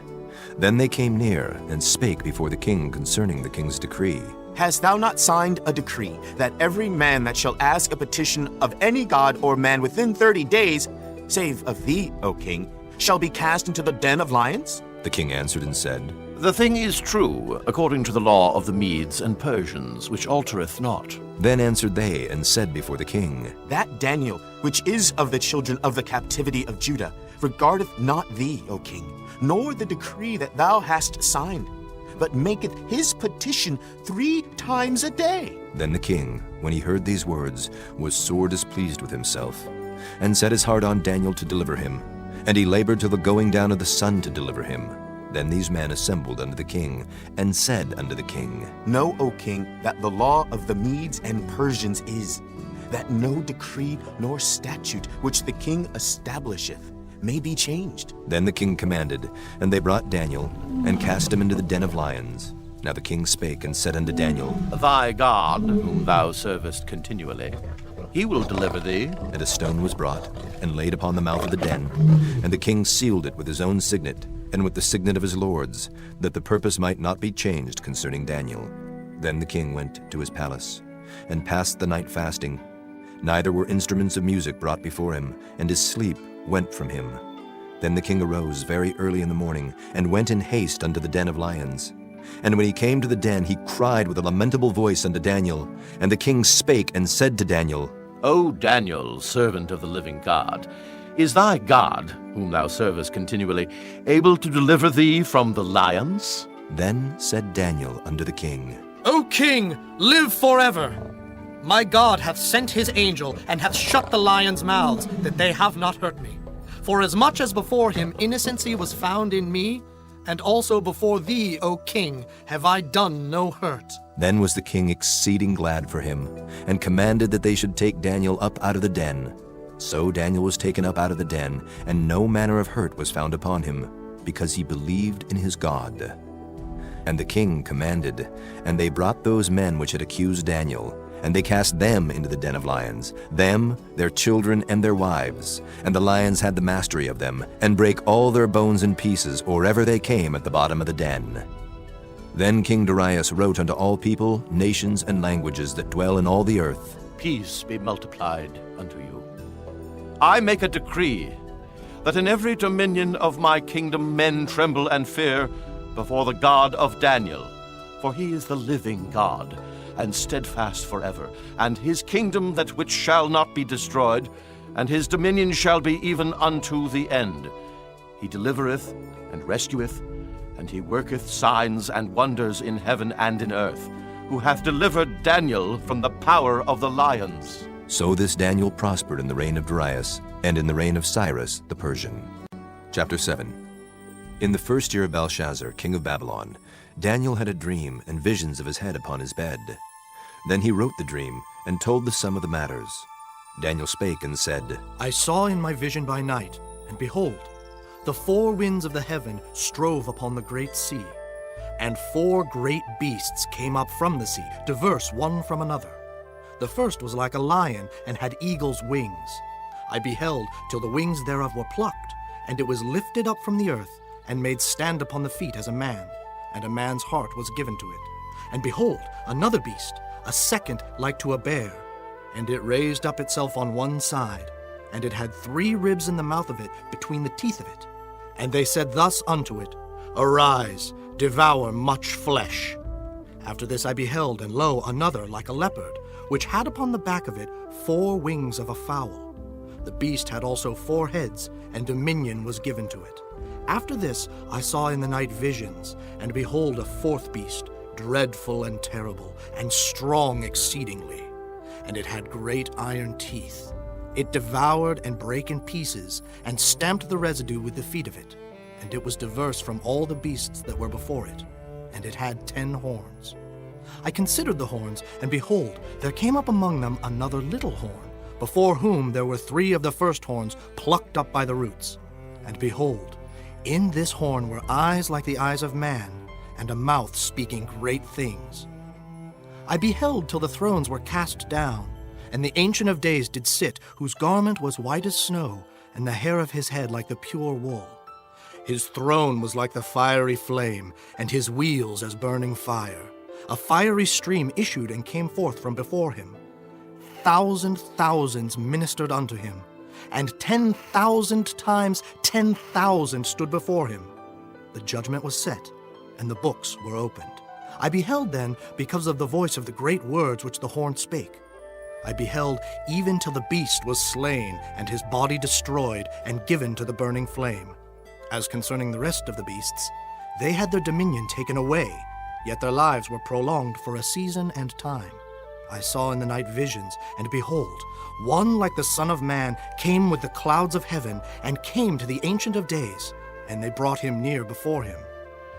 Then they came near, and spake before the king concerning the king's decree. Hast thou not signed a decree that every man that shall ask a petition of any god or man within 30 days, save of thee, O king, shall be cast into the den of lions? The king answered and said, The thing is true, according to the law of the Medes and Persians, which altereth not. Then answered they and said before the king, That Daniel, which is of the children of the captivity of Judah, regardeth not thee, O king, nor the decree that thou hast signed, but maketh his petition 3 times a day. Then the king, when he heard these words, was sore displeased with himself, and set his heart on Daniel to deliver him, and he labored till the going down of the sun to deliver him. Then these men assembled unto the king, and said unto the king, Know, O king, that the law of the Medes and Persians is, that no decree nor statute which the king establisheth may be changed. Then the king commanded, and they brought Daniel, and cast him into the den of lions. Now the king spake and said unto Daniel, Thy God, whom thou servest continually, he will deliver thee. And a stone was brought, and laid upon the mouth of the den, and the king sealed it with his own signet, and with the signet of his lords, that the purpose might not be changed concerning Daniel. Then the king went to his palace, and passed the night fasting. Neither were instruments of music brought before him, and his sleep went from him. Then the king arose very early in the morning, and went in haste unto the den of lions. And when he came to the den, he cried with a lamentable voice unto Daniel. And the king spake and said to Daniel, O Daniel, servant of the living God, is thy God, whom thou servest continually, able to deliver thee from the lions? Then said Daniel unto the king, O king, live forever! My God hath sent his angel, and hath shut the lions' mouths, that they have not hurt me. For as much as before him innocency was found in me, and also before thee, O king, have I done no hurt. Then was the king exceeding glad for him, and commanded that they should take Daniel up out of the den. So Daniel was taken up out of the den, and no manner of hurt was found upon him, because he believed in his God. And the king commanded, and they brought those men which had accused Daniel, and they cast them into the den of lions, them, their children, and their wives. And the lions had the mastery of them, and brake all their bones in pieces, or ever they came at the bottom of the den. Then King Darius wrote unto all people, nations, and languages that dwell in all the earth, Peace be multiplied unto you. I make a decree, that in every dominion of my kingdom men tremble and fear before the God of Daniel, for he is the living God, and steadfast forever, and his kingdom that which shall not be destroyed, and his dominion shall be even unto the end. He delivereth and rescueth, and he worketh signs and wonders in heaven and in earth, who hath delivered Daniel from the power of the lions. So this Daniel prospered in the reign of Darius, and in the reign of Cyrus the Persian. Chapter 7. In the first year of Belshazzar, king of Babylon, Daniel had a dream and visions of his head upon his bed. Then he wrote the dream, and told the sum of the matters. Daniel spake and said, I saw in my vision by night, and behold, the four winds of the heaven strove upon the great sea, and four great beasts came up from the sea, diverse one from another. The first was like a lion, and had eagle's wings. I beheld till the wings thereof were plucked, and it was lifted up from the earth, and made stand upon the feet as a man, and a man's heart was given to it. And behold, another beast, a second like to a bear, and it raised up itself on one side, and it had 3 ribs in the mouth of it between the teeth of it. And they said thus unto it, Arise, devour much flesh. After this I beheld, and lo, another like a leopard, which had upon the back of it 4 wings of a fowl. The beast had also 4 heads, and dominion was given to it. After this I saw in the night visions, and behold, a 4th beast, dreadful and terrible, and strong exceedingly. And it had great iron teeth. It devoured and brake in pieces, and stamped the residue with the feet of it. And it was diverse from all the beasts that were before it. And it had 10 horns. I considered the horns, and behold, there came up among them another little horn, before whom there were 3 of the first horns plucked up by the roots. And behold, in this horn were eyes like the eyes of man, and a mouth speaking great things. I beheld till the thrones were cast down, and the Ancient of Days did sit, whose garment was white as snow, and the hair of his head like the pure wool. His throne was like the fiery flame, and his wheels as burning fire. A fiery stream issued and came forth from before him. Thousands ministered unto him, and 10,000 times 10,000 stood before him. The judgment was set, and the books were opened. I beheld then, because of the voice of the great words which the horn spake. I beheld even till the beast was slain, and his body destroyed, and given to the burning flame. As concerning the rest of the beasts, they had their dominion taken away, yet their lives were prolonged for a season and time. I saw in the night visions, and behold, one like the Son of Man came with the clouds of heaven, and came to the Ancient of Days, and they brought him near before him.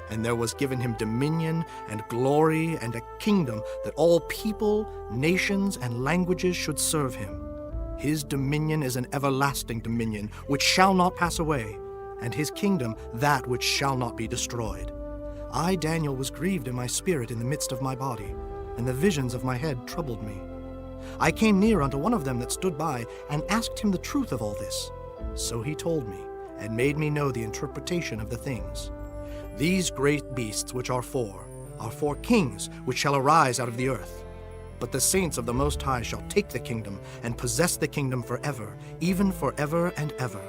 And there was given him dominion and glory and a kingdom, that all people, nations, and languages should serve him. His dominion is an everlasting dominion, which shall not pass away, and his kingdom that which shall not be destroyed. I, Daniel, was grieved in my spirit in the midst of my body, and the visions of my head troubled me. I came near unto one of them that stood by, and asked him the truth of all this. So he told me, and made me know the interpretation of the things. These great beasts which are 4 kings which shall arise out of the earth. But the saints of the Most High shall take the kingdom, and possess the kingdom forever, even forever and ever.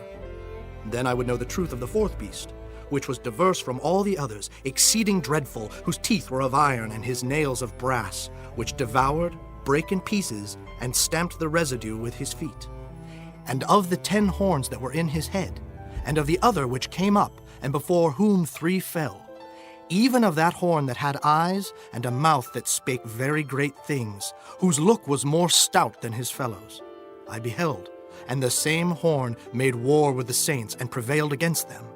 Then I would know the truth of the 4th beast, which was diverse from all the others, exceeding dreadful, whose teeth were of iron, and his nails of brass, which devoured, brake in pieces, and stamped the residue with his feet. And of the 10 horns that were in his head, and of the other which came up, and before whom 3 fell, even of that horn that had eyes, and a mouth that spake very great things, whose look was more stout than his fellows, I beheld, and the same horn made war with the saints, and prevailed against them,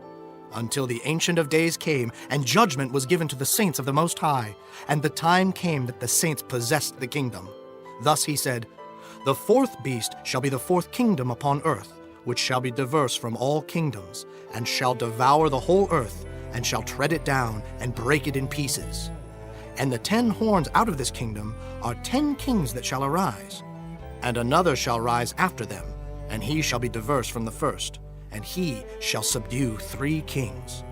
until the Ancient of Days came, and judgment was given to the saints of the Most High, and the time came that the saints possessed the kingdom. Thus he said, The 4th beast shall be the 4th kingdom upon earth, which shall be diverse from all kingdoms, and shall devour the whole earth, and shall tread it down, and break it in pieces. And the 10 horns out of this kingdom are 10 kings that shall arise. And another shall rise after them, and he shall be diverse from the first, and he shall subdue 3 kings.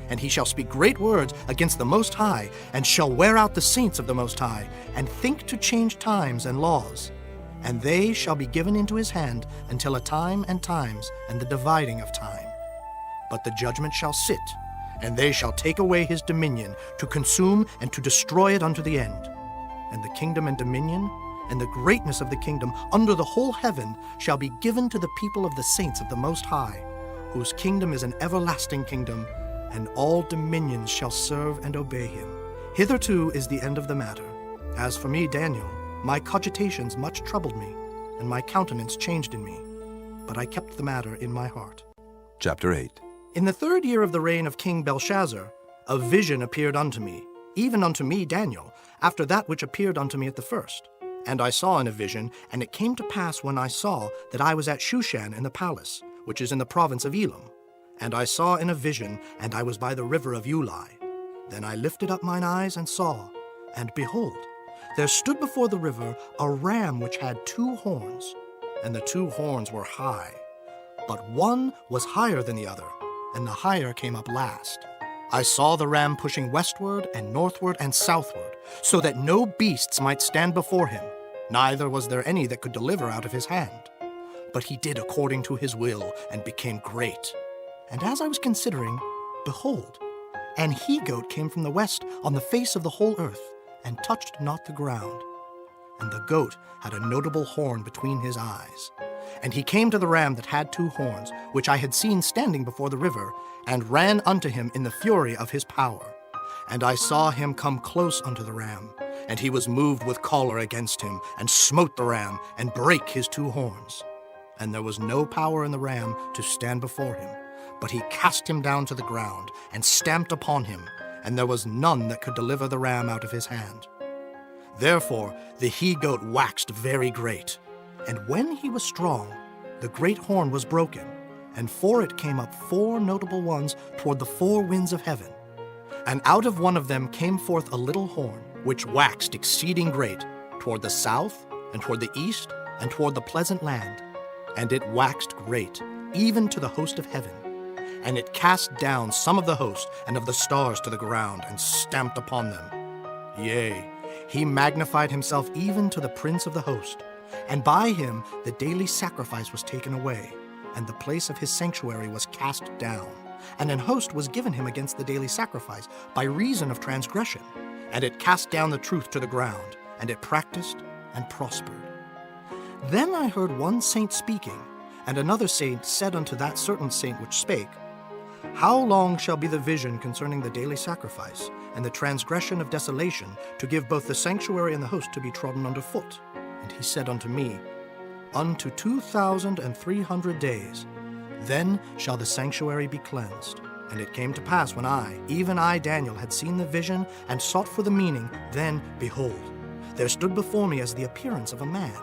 And he shall speak great words against the Most High, and shall wear out the saints of the Most High, and think to change times and laws. And they shall be given into his hand until a time and times, and the dividing of time. But the judgment shall sit, and they shall take away his dominion, to consume and to destroy it unto the end. And the kingdom and dominion, and the greatness of the kingdom under the whole heaven shall be given to the people of the saints of the Most High, whose kingdom is an everlasting kingdom, and all dominions shall serve and obey him. Hitherto is the end of the matter. As for me, Daniel, my cogitations much troubled me, and my countenance changed in me. But I kept the matter in my heart. Chapter 8. In the 3rd year of the reign of King Belshazzar, a vision appeared unto me, even unto me, Daniel, after that which appeared unto me at the first. And I saw in a vision, and it came to pass when I saw that I was at Shushan in the palace, which is in the province of Elam. And I saw in a vision, and I was by the river of Ulai. Then I lifted up mine eyes and saw, and behold, there stood before the river a ram which had 2 horns, and the 2 horns were high. But one was higher than the other, and the higher came up last. I saw the ram pushing westward and northward and southward, so that no beasts might stand before him, neither was there any that could deliver out of his hand. But he did according to his will, and became great. And as I was considering, behold, an he-goat came from the west on the face of the whole earth, and touched not the ground. And the goat had a notable horn between his eyes. And he came to the ram that had 2 horns, which I had seen standing before the river, and ran unto him in the fury of his power. And I saw him come close unto the ram, and he was moved with choler against him, and smote the ram, and brake his 2 horns. And there was no power in the ram to stand before him, but he cast him down to the ground, and stamped upon him, and there was none that could deliver the ram out of his hand. Therefore the he-goat waxed very great, and when he was strong, the great horn was broken, and for it came up 4 notable ones toward the 4 winds of heaven. And out of one of them came forth a little horn, which waxed exceeding great, toward the south, and toward the east, and toward the pleasant land. And it waxed great, even to the host of heaven. And it cast down some of the host and of the stars to the ground, and stamped upon them. Yea, he magnified himself even to the prince of the host. And by him the daily sacrifice was taken away, and the place of his sanctuary was cast down. And an host was given him against the daily sacrifice by reason of transgression. And it cast down the truth to the ground, and it practiced and prospered. Then I heard one saint speaking, and another saint said unto that certain saint which spake, How long shall be the vision concerning the daily sacrifice, and the transgression of desolation, to give both the sanctuary and the host to be trodden under foot? And he said unto me, Unto 2,300 days. Then shall the sanctuary be cleansed. And it came to pass when I, even I, Daniel, had seen the vision, and sought for the meaning, then, behold, there stood before me as the appearance of a man.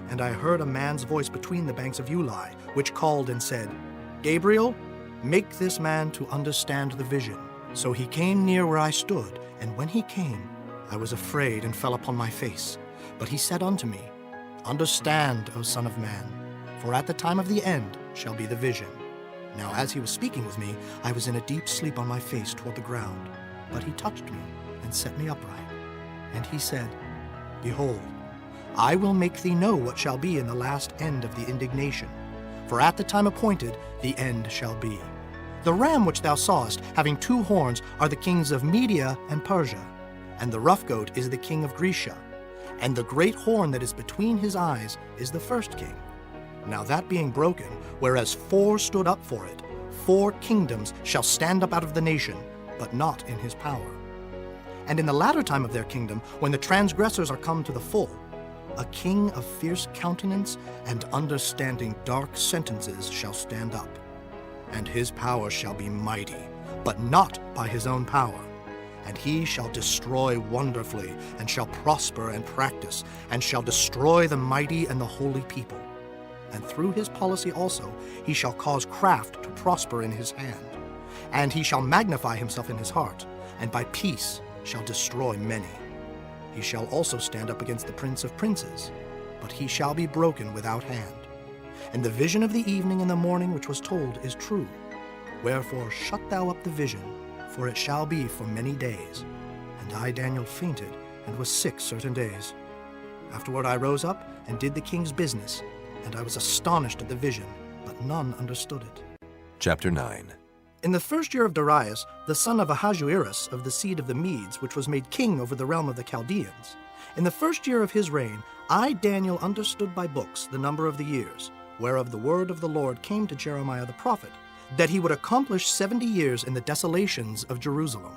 And I heard a man's voice between the banks of Ulai, which called and said, Gabriel, make this man to understand the vision. So he came near where I stood, and when he came, I was afraid and fell upon my face. But he said unto me, Understand, O Son of Man, for at the time of the end shall be the vision. Now as he was speaking with me, I was in a deep sleep on my face toward the ground. But he touched me and set me upright. And he said, Behold, I will make thee know what shall be in the last end of the indignation. For at the time appointed the end shall be. The ram which thou sawest, having 2 horns, are the kings of Media and Persia, and the rough goat is the king of Grecia, and the great horn that is between his eyes is the first king. Now that being broken, whereas 4 stood up for it, 4 kingdoms shall stand up out of the nation, but not in his power. And in the latter time of their kingdom, when the transgressors are come to the full, a king of fierce countenance and understanding dark sentences shall stand up. And his power shall be mighty, but not by his own power. And he shall destroy wonderfully, and shall prosper and practice, and shall destroy the mighty and the holy people. And through his policy also he shall cause craft to prosper in his hand. And he shall magnify himself in his heart, and by peace shall destroy many. He shall also stand up against the prince of princes, but he shall be broken without hand. And the vision of the evening and the morning which was told is true. Wherefore shut thou up the vision, for it shall be for many days. And I, Daniel, fainted, and was sick certain days. Afterward I rose up, and did the king's business, and I was astonished at the vision, but none understood it. Chapter 9. In the first year of Darius, the son of Ahasuerus of the seed of the Medes, which was made king over the realm of the Chaldeans, in the first year of his reign, I, Daniel, understood by books the number of the years, whereof the word of the Lord came to Jeremiah the prophet, that he would accomplish 70 years in the desolations of Jerusalem.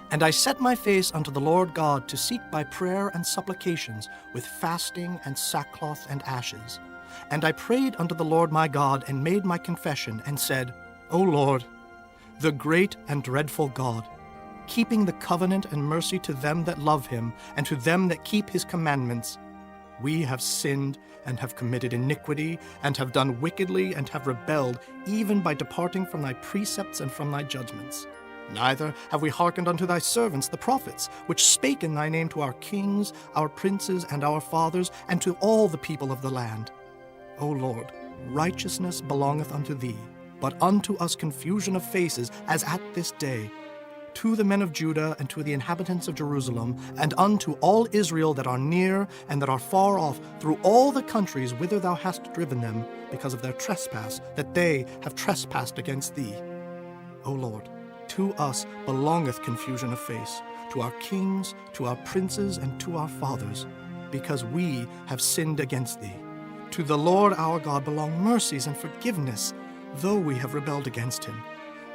And I set my face unto the Lord God to seek by prayer and supplications with fasting and sackcloth and ashes. And I prayed unto the Lord my God, and made my confession, and said, O Lord, the great and dreadful God, keeping the covenant and mercy to them that love him, and to them that keep his commandments, We have sinned and have committed iniquity, and have done wickedly, and have rebelled, even by departing from thy precepts and from thy judgments. Neither have we hearkened unto thy servants the prophets, which spake in thy name to our kings, our princes, and our fathers, and to all the people of the land. O Lord, righteousness belongeth unto thee, but unto us confusion of faces, as at this day. To the men of Judah, and to the inhabitants of Jerusalem, and unto all Israel that are near and that are far off, through all the countries whither thou hast driven them, because of their trespass, that they have trespassed against thee. O Lord, to us belongeth confusion of face, to our kings, to our princes, and to our fathers, because we have sinned against thee. To the Lord our God belong mercies and forgiveness, though we have rebelled against him.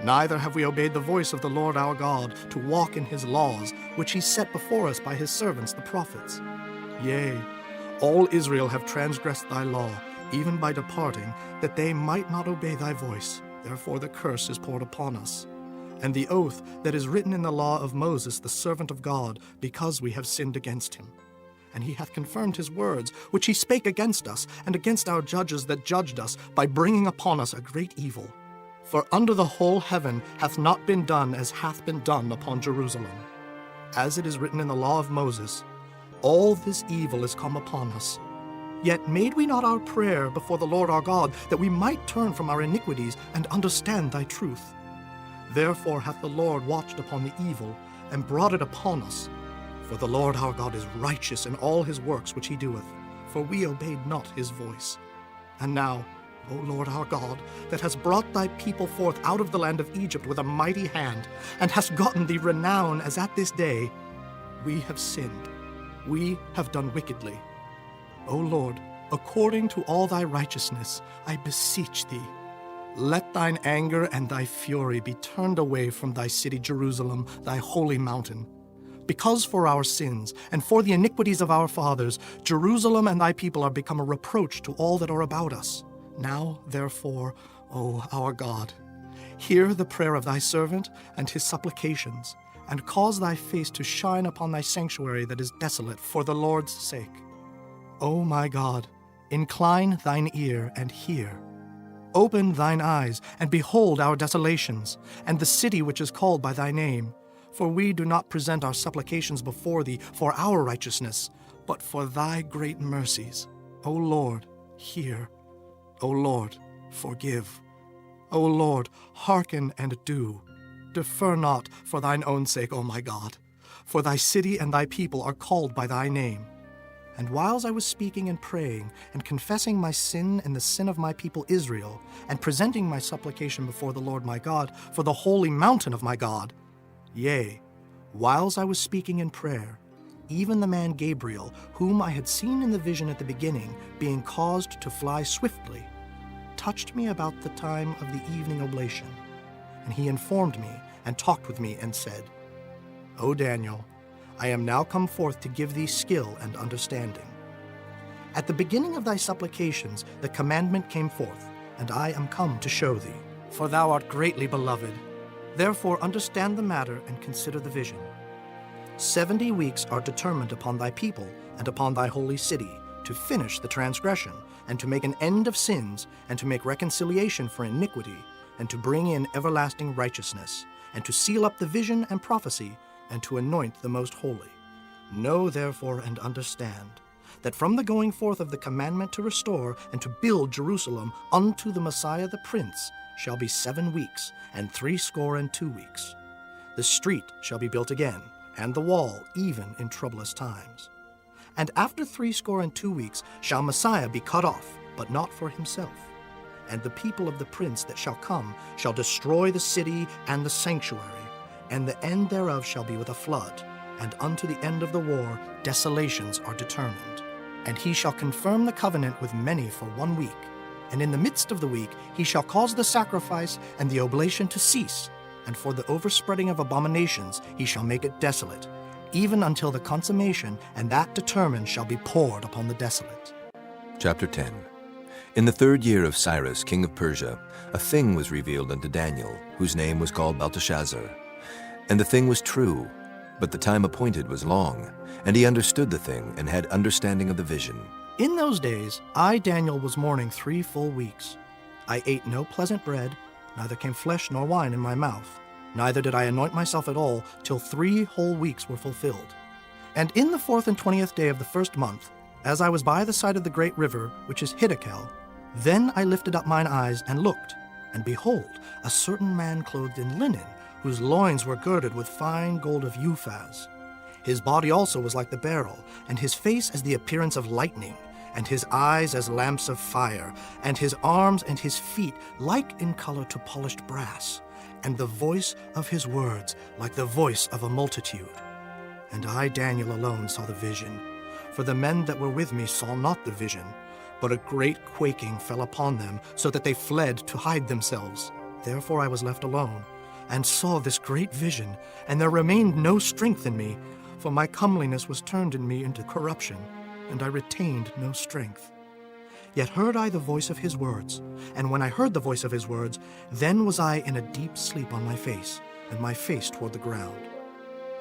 Neither have we obeyed the voice of the Lord our God, to walk in his laws, which he set before us by his servants the prophets. Yea, all Israel have transgressed thy law, even by departing, that they might not obey thy voice. Therefore the curse is poured upon us. And the oath that is written in the law of Moses, the servant of God, because we have sinned against him. And he hath confirmed his words, which he spake against us, and against our judges that judged us, by bringing upon us a great evil. For under the whole heaven hath not been done as hath been done upon Jerusalem. As it is written in the law of Moses, all this evil is come upon us. Yet made we not our prayer before the Lord our God, that we might turn from our iniquities and understand thy truth. Therefore hath the Lord watched upon the evil, and brought it upon us. For the Lord our God is righteous in all his works which he doeth, for we obeyed not his voice. And now, O Lord our God, that hast brought thy people forth out of the land of Egypt with a mighty hand, and hast gotten thee renown as at this day, we have sinned, we have done wickedly. O Lord, according to all thy righteousness, I beseech thee, let thine anger and thy fury be turned away from thy city Jerusalem, thy holy mountain. Because for our sins and for the iniquities of our fathers, Jerusalem and thy people are become a reproach to all that are about us. Now, therefore, O our God, hear the prayer of thy servant and his supplications, and cause thy face to shine upon thy sanctuary that is desolate for the Lord's sake. O my God, incline thine ear and hear. Open thine eyes and behold our desolations, and the city which is called by thy name. For we do not present our supplications before thee for our righteousness, but for thy great mercies. O Lord, hear. O Lord, forgive. O Lord, hearken and do. Defer not for thine own sake, O my God, for thy city and thy people are called by thy name. And whiles I was speaking and praying, and confessing my sin and the sin of my people Israel, and presenting my supplication before the Lord my God for the holy mountain of my God, yea, whiles I was speaking in prayer, even the man Gabriel, whom I had seen in the vision at the beginning, being caused to fly swiftly, touched me about the time of the evening oblation. And he informed me, and talked with me, and said, O Daniel, I am now come forth to give thee skill and understanding. At the beginning of thy supplications the commandment came forth, and I am come to show thee. For thou art greatly beloved. Therefore understand the matter and consider the vision. 70 weeks are determined upon thy people and upon thy holy city, to finish the transgression, and to make an end of sins, and to make reconciliation for iniquity, and to bring in everlasting righteousness, and to seal up the vision and prophecy, and to anoint the most holy. Know therefore and understand, that from the going forth of the commandment to restore and to build Jerusalem unto the Messiah the Prince shall be 7 weeks, and 62 weeks. The street shall be built again, and the wall even in troublous times. And after 62 weeks shall Messiah be cut off, but not for himself. And the people of the prince that shall come shall destroy the city and the sanctuary, and the end thereof shall be with a flood, and unto the end of the war desolations are determined. And he shall confirm the covenant with many for 1 week, and in the midst of the week he shall cause the sacrifice and the oblation to cease, and for the overspreading of abominations he shall make it desolate, even until the consummation, and that determined shall be poured upon the desolate. Chapter 10. In the 3rd year of Cyrus, king of Persia, a thing was revealed unto Daniel, whose name was called Belteshazzar. And the thing was true, But the time appointed was long, and he understood the thing and had understanding of the vision. In those days, I, Daniel, was mourning 3 full weeks. I ate no pleasant bread, neither came flesh nor wine in my mouth, neither did I anoint myself at all, till 3 whole weeks were fulfilled. And in the 4th and 20th day of the 1st month, as I was by the side of the great river, which is Hiddekel, then I lifted up mine eyes and looked, and behold, a certain man clothed in linen, whose loins were girded with fine gold of Uphaz. His body also was like the beryl, and his face as the appearance of lightning, and his eyes as lamps of fire, and his arms and his feet like in color to polished brass, and the voice of his words like the voice of a multitude. And I, Daniel, alone saw the vision, for the men that were with me saw not the vision, but a great quaking fell upon them, so that they fled to hide themselves. Therefore I was left alone, and saw this great vision, and there remained no strength in me, for my comeliness was turned in me into corruption, and I retained no strength. Yet heard I the voice of his words, and when I heard the voice of his words, then was I in a deep sleep on my face, and my face toward the ground.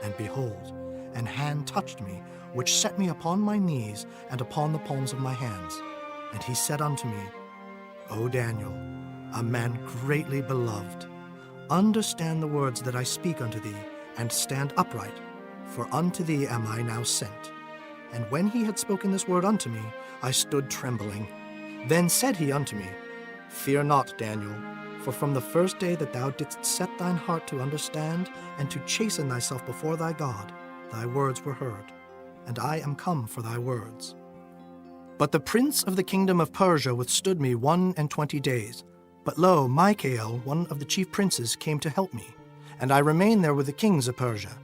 And behold, an hand touched me, which set me upon my knees and upon the palms of my hands. And he said unto me, O Daniel, a man greatly beloved, understand the words that I speak unto thee, and stand upright, for unto thee am I now sent. And when he had spoken this word unto me, I stood trembling. Then said he unto me, Fear not, Daniel, for from the first day that thou didst set thine heart to understand, and to chasten thyself before thy God, thy words were heard, and I am come for thy words. But the prince of the kingdom of Persia withstood me 21 days. But lo, Michael, one of the chief princes, came to help me, and I remained there with the kings of Persia.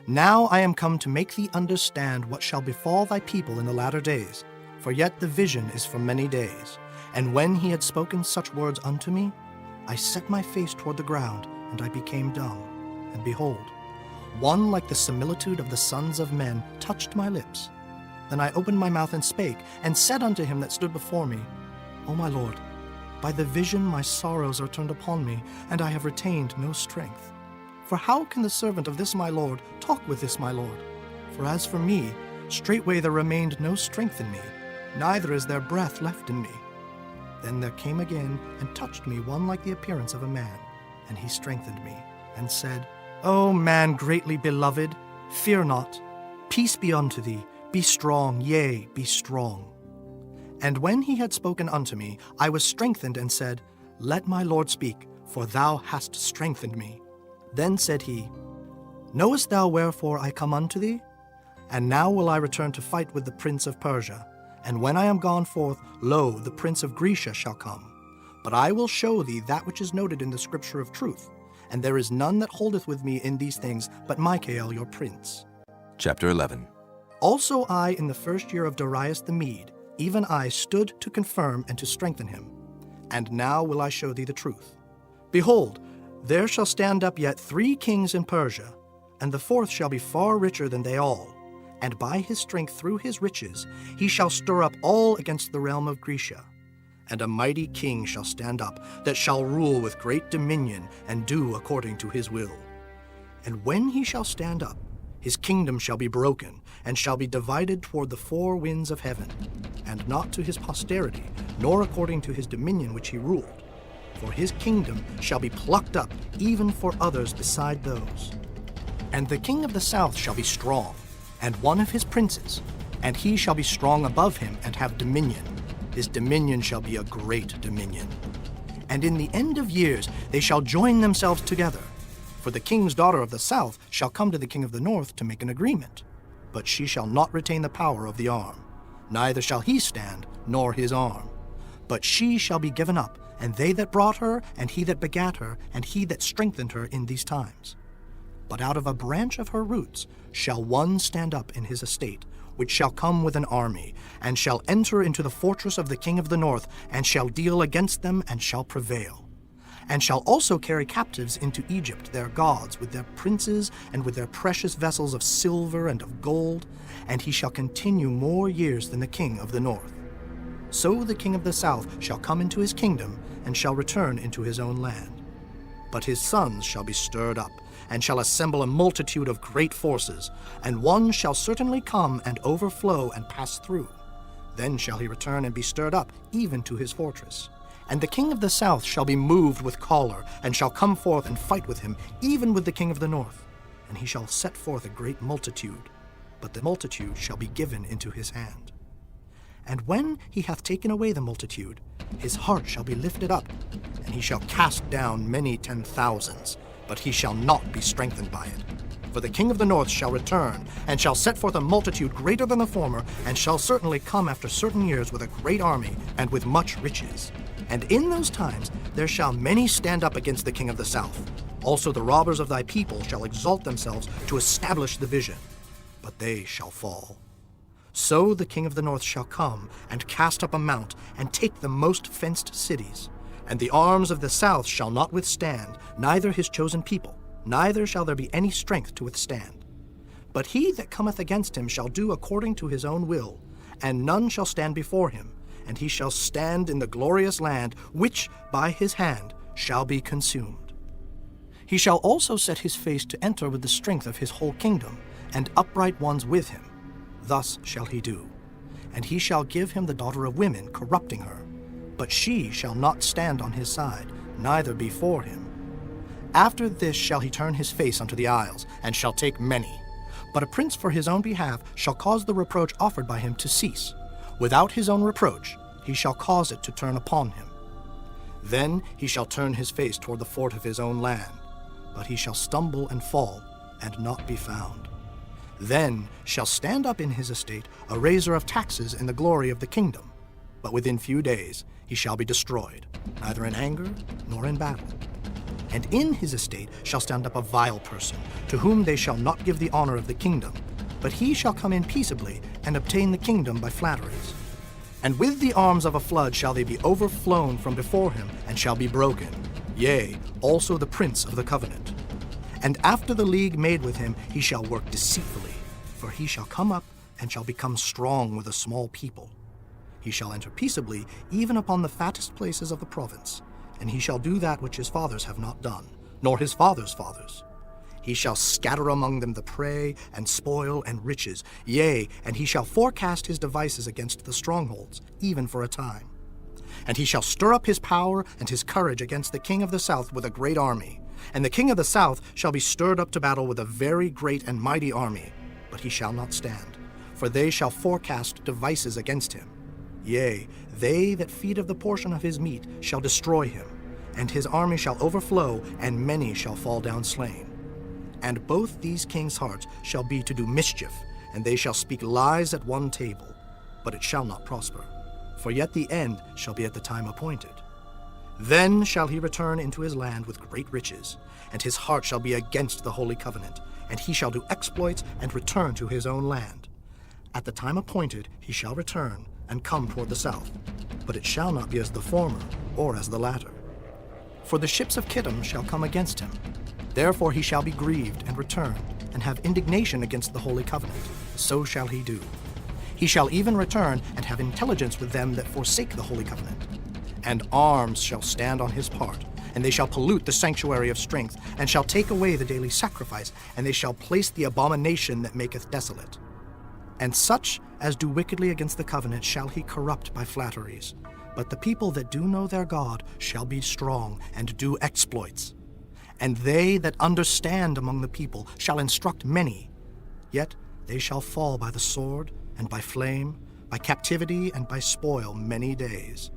Now I am come to make thee understand what shall befall thy people in the latter days, for yet the vision is for many days. And when he had spoken such words unto me, I set my face toward the ground, and I became dumb. And behold, one like the similitude of the sons of men touched my lips. Then I opened my mouth and spake, and said unto him that stood before me, O my Lord, by the vision my sorrows are turned upon me, and I have retained no strength. For how can the servant of this my Lord talk with this my Lord? For as for me, straightway there remained no strength in me, neither is there breath left in me. Then there came again and touched me one like the appearance of a man, and he strengthened me, and said, O man greatly beloved, fear not. Peace be unto thee. Be strong, yea, be strong. And when he had spoken unto me, I was strengthened, and said, Let my Lord speak, for thou hast strengthened me. Then said he, Knowest thou wherefore I come unto thee? And now will I return to fight with the prince of Persia. And when I am gone forth, lo, the prince of Grecia shall come. But I will show thee that which is noted in the scripture of truth. And there is none that holdeth with me in these things, but Michael your prince. Chapter 11. Also I, in the 1st year of Darius the Mede, even I stood to confirm and to strengthen him. And now will I show thee the truth. Behold, there shall stand up yet 3 kings in Persia, and the 4th shall be far richer than they all. And by his strength through his riches he shall stir up all against the realm of Grecia. And a mighty king shall stand up, that shall rule with great dominion, and do according to his will. And when he shall stand up, his kingdom shall be broken, and shall be divided toward the 4 winds of heaven, and not to his posterity, nor according to his dominion which he ruled. For his kingdom shall be plucked up, even for others beside those. And the king of the south shall be strong, and one of his princes, and he shall be strong above him, and have dominion. His dominion shall be a great dominion. And in the end of years they shall join themselves together. For the king's daughter of the south shall come to the king of the north to make an agreement. But she shall not retain the power of the arm, neither shall he stand, nor his arm. But she shall be given up, and they that brought her, and he that begat her, and he that strengthened her in these times. But out of a branch of her roots shall one stand up in his estate, which shall come with an army, and shall enter into the fortress of the king of the north, and shall deal against them, and shall prevail. And shall also carry captives into Egypt their gods, with their princes, and with their precious vessels of silver and of gold, and he shall continue more years than the king of the north. So the king of the south shall come into his kingdom, and shall return into his own land. But his sons shall be stirred up, and shall assemble a multitude of great forces, and one shall certainly come and overflow and pass through. Then shall he return and be stirred up, even to his fortress. And the king of the south shall be moved with choler, and shall come forth and fight with him, even with the king of the north. And he shall set forth a great multitude, but the multitude shall be given into his hand. And when he hath taken away the multitude, his heart shall be lifted up, and he shall cast down many 10,000s, but he shall not be strengthened by it. For the king of the north shall return, and shall set forth a multitude greater than the former, and shall certainly come after certain years with a great army, and with much riches. And in those times there shall many stand up against the king of the south. Also the robbers of thy people shall exalt themselves to establish the vision, but they shall fall. So the king of the north shall come, and cast up a mount, and take the most fenced cities. And the arms of the south shall not withstand, neither his chosen people, neither shall there be any strength to withstand. But he that cometh against him shall do according to his own will, and none shall stand before him, and he shall stand in the glorious land, which by his hand shall be consumed. He shall also set his face to enter with the strength of his whole kingdom, and upright ones with him. Thus shall he do. And he shall give him the daughter of women, corrupting her. But she shall not stand on his side, neither before him. After this shall he turn his face unto the isles, and shall take many. But a prince for his own behalf shall cause the reproach offered by him to cease. Without his own reproach he shall cause it to turn upon him. Then he shall turn his face toward the fort of his own land, but he shall stumble and fall, and not be found. Then shall stand up in his estate a raiser of taxes in the glory of the kingdom, but within few days he shall be destroyed, neither in anger nor in battle. And in his estate shall stand up a vile person, to whom they shall not give the honor of the kingdom, but he shall come in peaceably, and obtain the kingdom by flatteries. And with the arms of a flood shall they be overflown from before him, and shall be broken, yea, also the prince of the covenant. And after the league made with him, he shall work deceitfully, for he shall come up, and shall become strong with a small people. He shall enter peaceably, even upon the fattest places of the province, and he shall do that which his fathers have not done, nor his fathers' fathers. He shall scatter among them the prey, and spoil, and riches, yea, and he shall forecast his devices against the strongholds, even for a time. And he shall stir up his power and his courage against the king of the south with a great army. And the king of the south shall be stirred up to battle with a very great and mighty army, but he shall not stand, for they shall forecast devices against him. Yea, they that feed of the portion of his meat shall destroy him, and his army shall overflow, and many shall fall down slain. And both these kings' hearts shall be to do mischief, and they shall speak lies at one table, but it shall not prosper, for yet the end shall be at the time appointed. Then shall he return into his land with great riches, and his heart shall be against the holy covenant, and he shall do exploits and return to his own land. At the time appointed he shall return, and come toward the south, but it shall not be as the former, or as the latter. For the ships of Kittim shall come against him. Therefore he shall be grieved, and return, and have indignation against the holy covenant. So shall he do. He shall even return, and have intelligence with them that forsake the holy covenant. And arms shall stand on his part, and they shall pollute the sanctuary of strength, and shall take away the daily sacrifice, and they shall place the abomination that maketh desolate. And such as do wickedly against the covenant shall he corrupt by flatteries. But the people that do know their God shall be strong, and do exploits. And they that understand among the people shall instruct many. Yet they shall fall by the sword, and by flame, by captivity, and by spoil many days.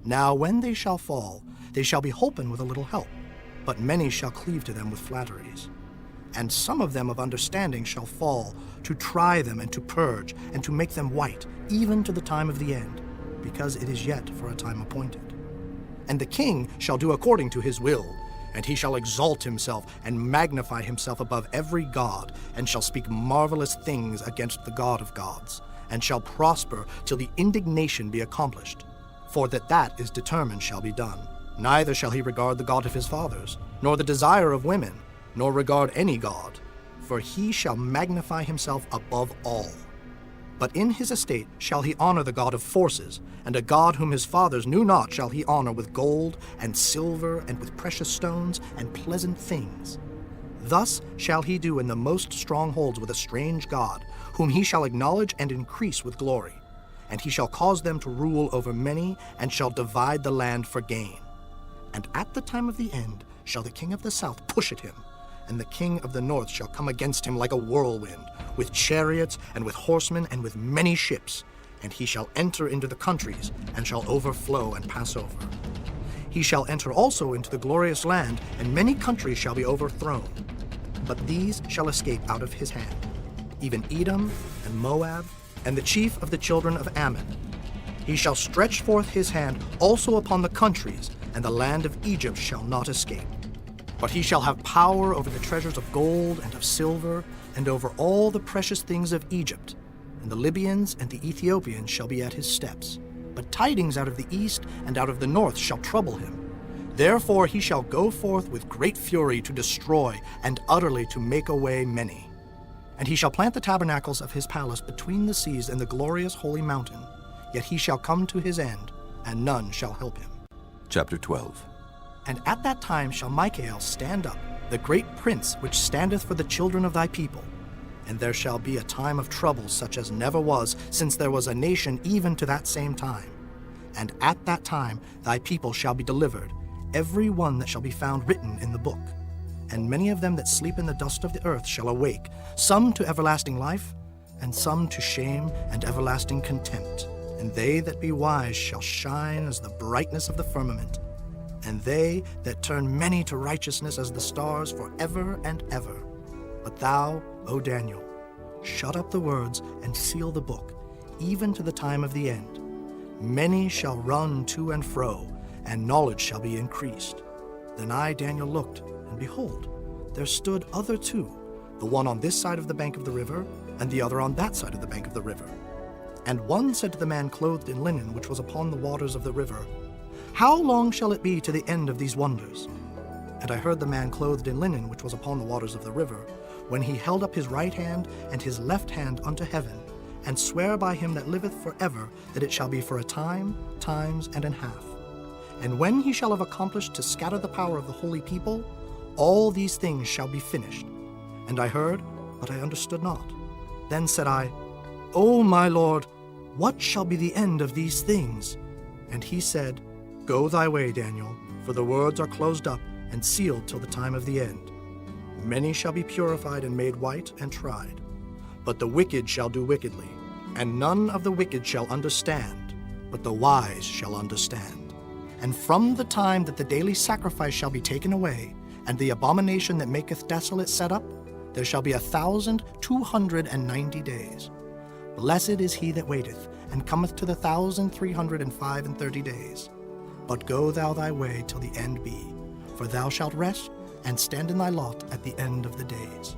Now when they shall fall, they shall be holpen with a little help, but many shall cleave to them with flatteries. And some of them of understanding shall fall, to try them and to purge, and to make them white, even to the time of the end, because it is yet for a time appointed. And the king shall do according to his will, and he shall exalt himself and magnify himself above every god, and shall speak marvelous things against the God of gods, and shall prosper till the indignation be accomplished. For that is determined shall be done. Neither shall he regard the God of his fathers, nor the desire of women, nor regard any god, for he shall magnify himself above all. But in his estate shall he honor the God of forces, and a God whom his fathers knew not shall he honor with gold and silver and with precious stones and pleasant things. Thus shall he do in the most strongholds with a strange God, whom he shall acknowledge and increase with glory. And he shall cause them to rule over many, and shall divide the land for gain. And at the time of the end shall the king of the south push at him, and the king of the north shall come against him like a whirlwind, with chariots and with horsemen and with many ships. And he shall enter into the countries, and shall overflow and pass over. He shall enter also into the glorious land, and many countries shall be overthrown. But these shall escape out of his hand, even Edom and Moab, and the chief of the children of Ammon. He shall stretch forth his hand also upon the countries, and the land of Egypt shall not escape. But he shall have power over the treasures of gold and of silver, and over all the precious things of Egypt. And the Libyans and the Ethiopians shall be at his steps. But tidings out of the east and out of the north shall trouble him. Therefore he shall go forth with great fury to destroy, and utterly to make away many. And he shall plant the tabernacles of his palace between the seas and the glorious holy mountain. Yet he shall come to his end, and none shall help him. Chapter 12. And at that time shall Michael stand up, the great prince which standeth for the children of thy people. And there shall be a time of trouble such as never was, since there was a nation even to that same time. And at that time thy people shall be delivered, every one that shall be found written in the book. And many of them that sleep in the dust of the earth shall awake, some to everlasting life, and some to shame and everlasting contempt. And they that be wise shall shine as the brightness of the firmament, and they that turn many to righteousness as the stars forever and ever. But thou, O Daniel, shut up the words and seal the book, even to the time of the end. Many shall run to and fro, and knowledge shall be increased. Then I, Daniel, looked, and behold, there stood other two, the one on this side of the bank of the river, and the other on that side of the bank of the river. And one said to the man clothed in linen, which was upon the waters of the river, How long shall it be to the end of these wonders? And I heard the man clothed in linen, which was upon the waters of the river, when he held up his right hand and his left hand unto heaven, and swear by him that liveth forever, that it shall be for a time, times, and an half. And when he shall have accomplished to scatter the power of the holy people, all these things shall be finished. And I heard, but I understood not. Then said I, O my Lord, what shall be the end of these things? And he said, Go thy way, Daniel, for the words are closed up and sealed till the time of the end. Many shall be purified and made white and tried. But the wicked shall do wickedly, and none of the wicked shall understand, but the wise shall understand. And from the time that the daily sacrifice shall be taken away, and the abomination that maketh desolate set up, there shall be 1,290 days. Blessed is he that waiteth, and cometh to the 1,335 days. But go thou thy way till the end be, for thou shalt rest, and stand in thy lot at the end of the days.